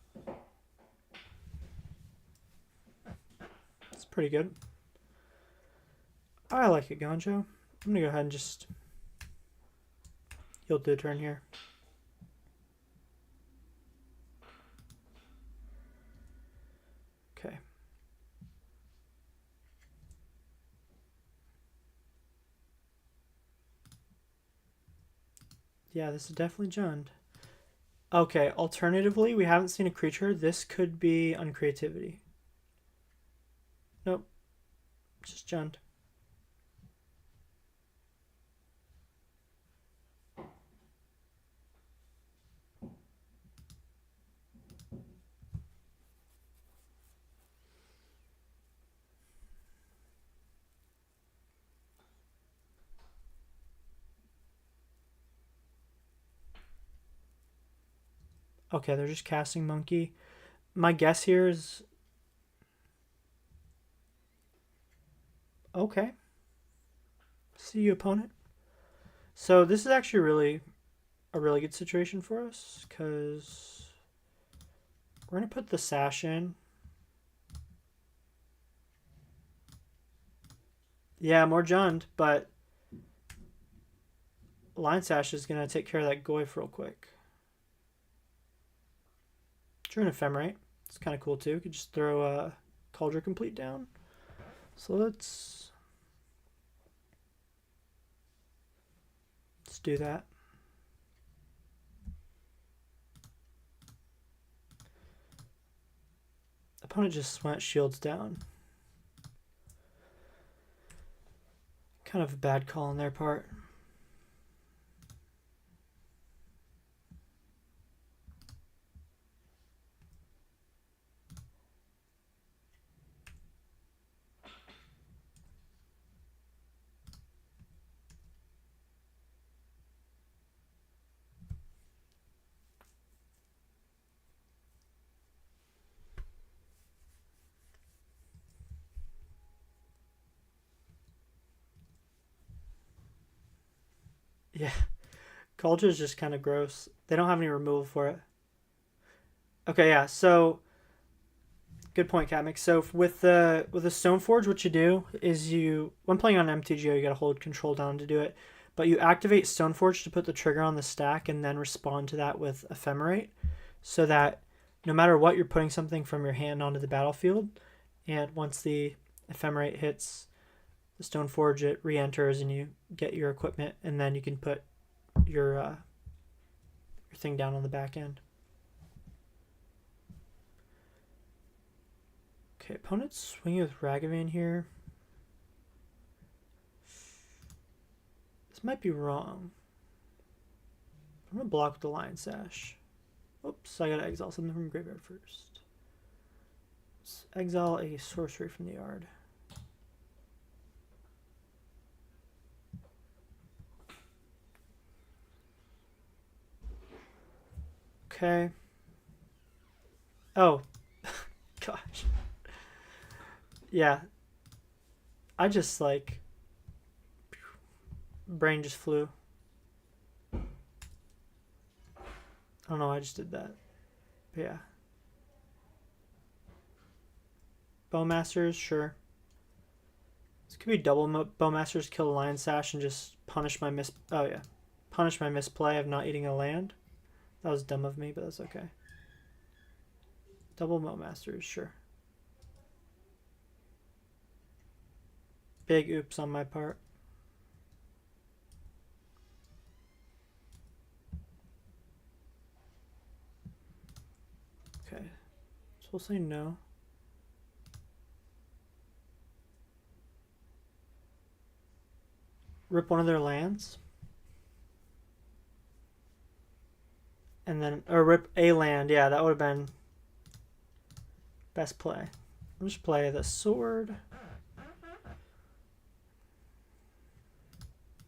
It's pretty good. I like Eiganjo. I'm going to go ahead and just yield to the turn here. Okay. Yeah, this is definitely Jund. Okay, alternatively, we haven't seen a creature. This could be Uncreativity. Nope. Just Jund. Okay, they're just casting Monkey. My guess here is... Okay. See you, opponent. So this is actually a really good situation for us, because we're going to put the Sash in. Yeah, more Jund, but Lion Sash is going to take care of that Goyf real quick. Drew an Ephemerate. It's kind of cool too. You could just throw a Kaldra Compleat down. So let's do that. Opponent just went shields down. Kind of a bad call on their part. Yeah. Kaldra is just kind of gross. They don't have any removal for it. Okay, yeah. So good point, Catmix. So with the Stoneforge, what you do is when playing on MTGO, you gotta hold control down to do it. But you activate Stoneforge to put the trigger on the stack and then respond to that with Ephemerate, so that no matter what, you're putting something from your hand onto the battlefield, and once the Ephemerate hits the Stoneforge, it re-enters and you get your equipment, and then you can put your thing down on the back end. Okay, opponent's swinging with Ragavan here. This might be wrong. I'm going to block with the Lion Sash. Oops, I got to exile something from graveyard first. Let's exile a sorcery from the yard. Okay. Oh. Gosh. Yeah. I just like... Brain just flew. I don't know why I just did that. But yeah. Bowmasters, sure. This could be double Bowmasters, kill a Lion Sash and just punish my punish my misplay of not eating a land. That was dumb of me, but that's okay. Double Bowmasters, sure. Big oops on my part. Okay. So we'll say no. Rip one of their lands. And then, or rip a land. Yeah, that would have been best play. I'll just play the sword.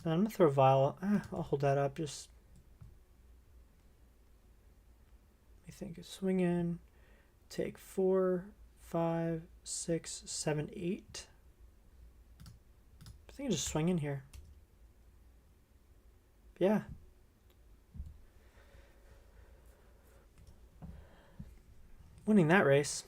And I'm going to throw Vial. I'll hold that up. Just, I think, swing in. Take 4, 5, 6, 7, 8. I think I just swing in here. Yeah. Winning that race.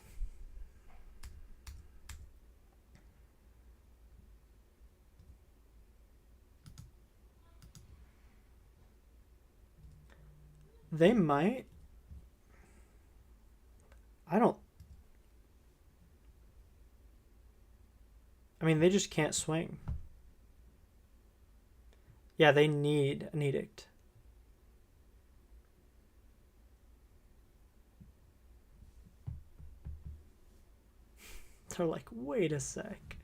They might. I mean, they just can't swing. Yeah, they need an edict. They're like, wait a sec.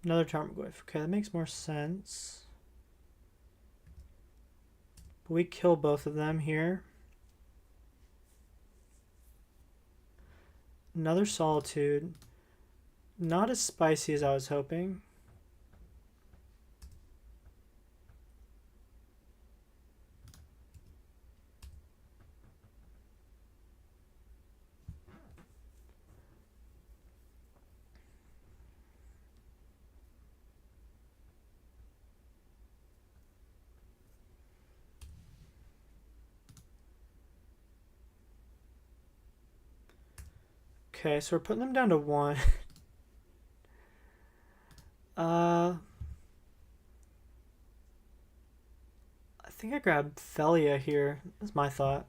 Another Tarmogoyf. Okay, that makes more sense. But we kill both of them here. Another Solitude. Not as spicy as I was hoping. Okay, so we're putting them down to 1. I think I grabbed Phelia here. That's my thought.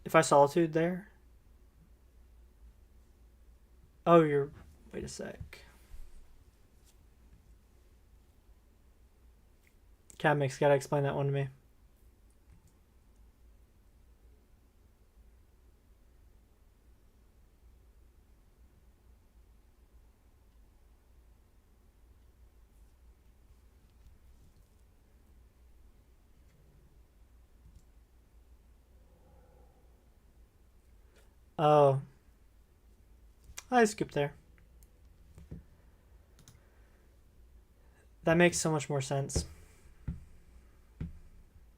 If I Solitude there. Oh, you're... Wait a sec. Catmix, gotta explain that one to me. Oh. I skipped there. That makes so much more sense.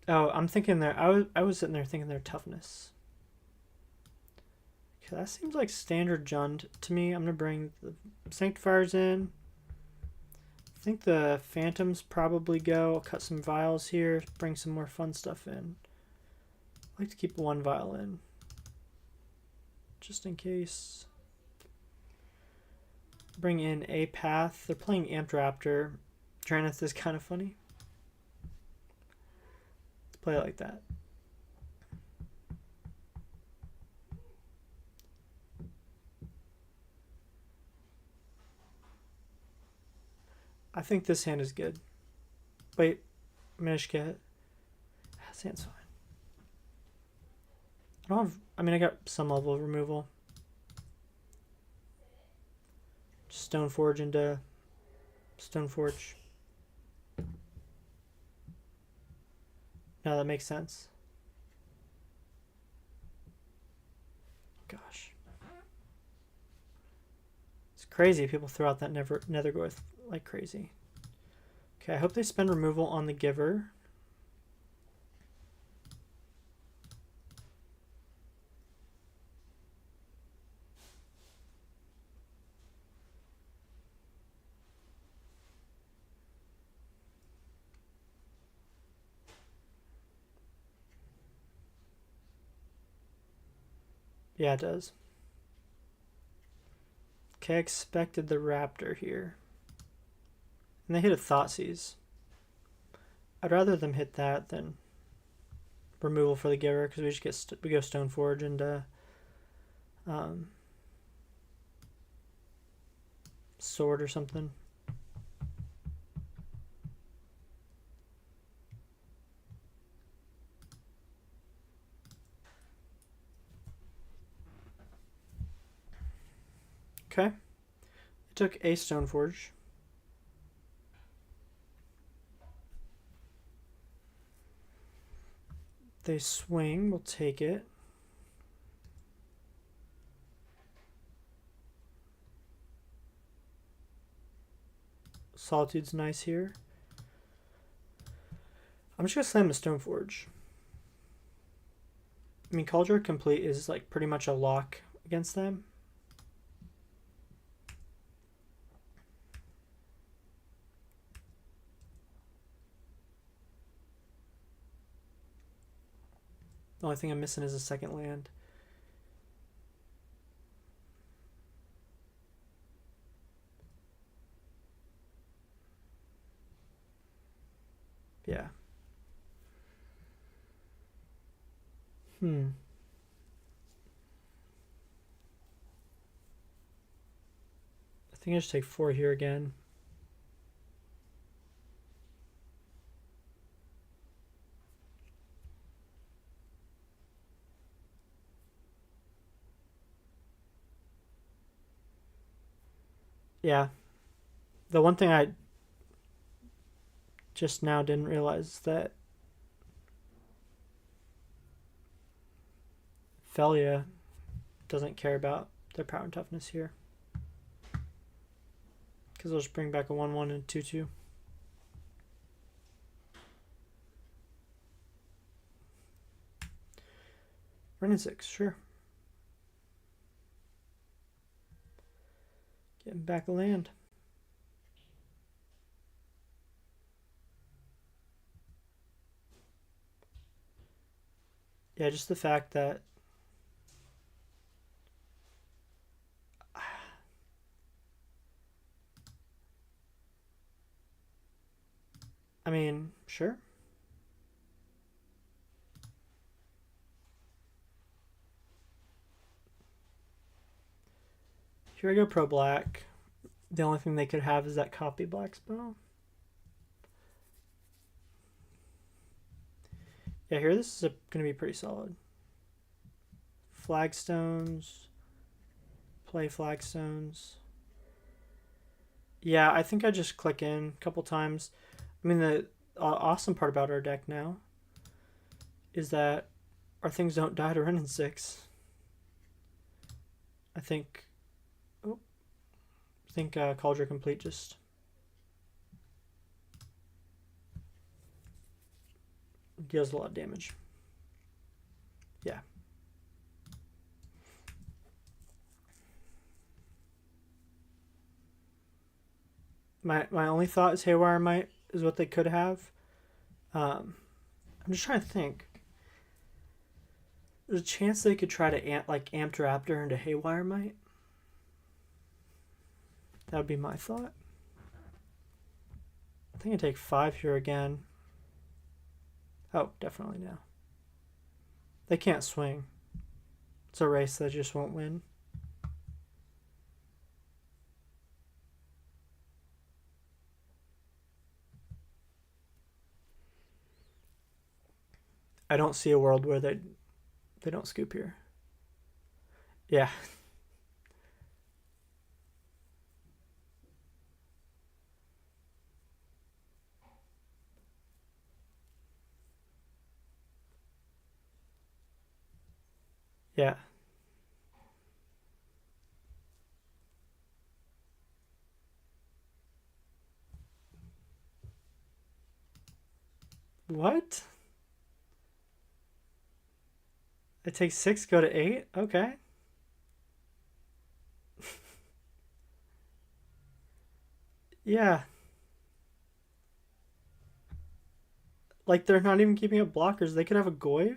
Oh, I'm thinking there. I was sitting there thinking their toughness. Okay, that seems like standard Jund to me. I'm gonna bring the Sanctifiers in. I think the Phantoms probably go. I'll cut some vials here. Bring some more fun stuff in. I like to keep one vial in, just in case. Bring in a path. They're playing Amped Raptor. Drannith is kind of funny. Let's play it like that. I think this hand is good. Wait, Mishka. This hand's fine. I don't have. I mean, I got some level of removal. Stoneforge into Stoneforge. No, that makes sense. Gosh. It's crazy. People throw out that Nethergorth like crazy. Okay, I hope they spend removal on the Giver. Yeah, it does. Okay, I expected the Raptor here. And they hit a Thoughtseize. I'd rather them hit that than removal for the Giver, because we just we go Stoneforge into Sword or something. Okay. I took a Stoneforge. They swing, we'll take it. Solitude's nice here. I'm just gonna slam a Stoneforge. I mean, Kaldra Compleat is like pretty much a lock against them. The only thing I'm missing is a second land. Yeah. I think I just take 4 here again. Yeah. The one thing I just now didn't realize is that Phelia doesn't care about their power and toughness here. Because they'll just bring back a 1/1 and 2/2. Run in 6, sure. Getting back a land. Yeah, just the fact that I mean, sure. Here I go pro black. The only thing they could have is that copy black spell. Yeah, here this is going to be pretty solid. Flagstones. Play Flagstones. Yeah, I think I just click in a couple times. I mean, the awesome part about our deck now is that our things don't die to run in 6. I think Kaldra Compleat just deals a lot of damage. Yeah. My only thought is Haywire Might is what they could have. I'm just trying to think. There's a chance they could try to Amped Raptor into Haywire Might. That would be my thought. I think I take 5 here again. Oh, definitely now. They can't swing. It's a race that just won't win. I don't see a world where they don't scoop here. Yeah. Yeah. What? It takes 6, go to 8? Okay. Yeah. Like, they're not even keeping up blockers. They could have a Goyf.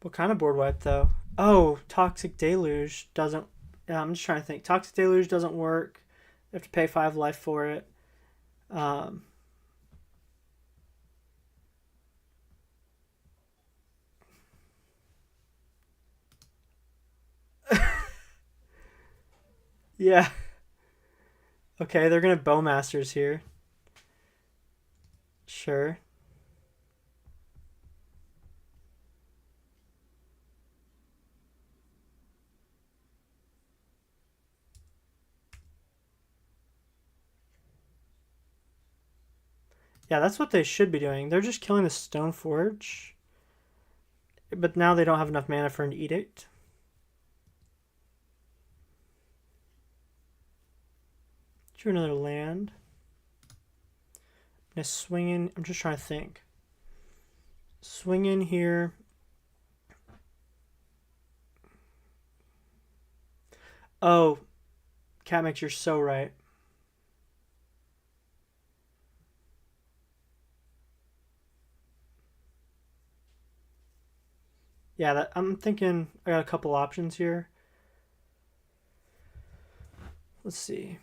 What kind of board wipe, though? Oh, Toxic Deluge doesn't... Yeah, I'm just trying to think. Toxic Deluge doesn't work. You have to pay 5 life for it. Yeah. Okay, they're going to Bowmasters here. Sure. Yeah, that's what they should be doing. They're just killing the Stoneforge. But now they don't have enough mana for an Edict. Drew another land. I'm going to swing in. I'm just trying to think. Swing in here. Oh, Catmix, you're so right. Yeah, I'm thinking I got a couple options here. Let's see.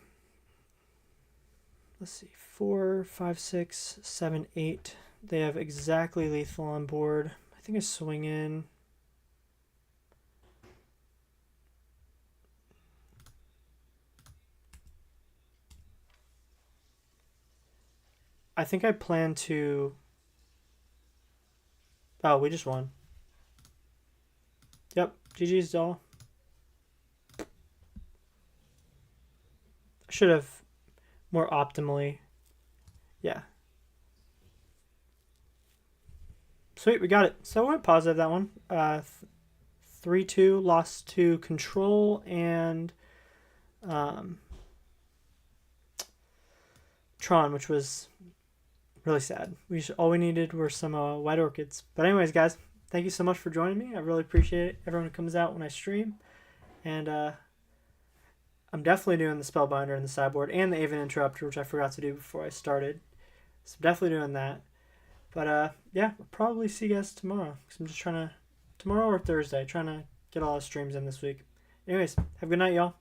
4, 5, 6, 7, 8. They have exactly lethal on board. I think I swing in. I think I plan to... Oh, we just won. Yep, GG's doll. I should have more optimally. Yeah. Sweet, we got it. So I went positive that one. 3-2, lost to Control and Tron, which was really sad. All we needed were some white orchids. But anyways, guys, thank you so much for joining me. I really appreciate it. Everyone who comes out when I stream. And I'm definitely doing the Spellbinder and the Sideboard and the Aven Interrupter, which I forgot to do before I started. So I'm definitely doing that. But yeah, I'll probably see you guys tomorrow. Because I'm just trying to... Tomorrow or Thursday. Trying to get all the streams in this week. Anyways, have a good night, y'all.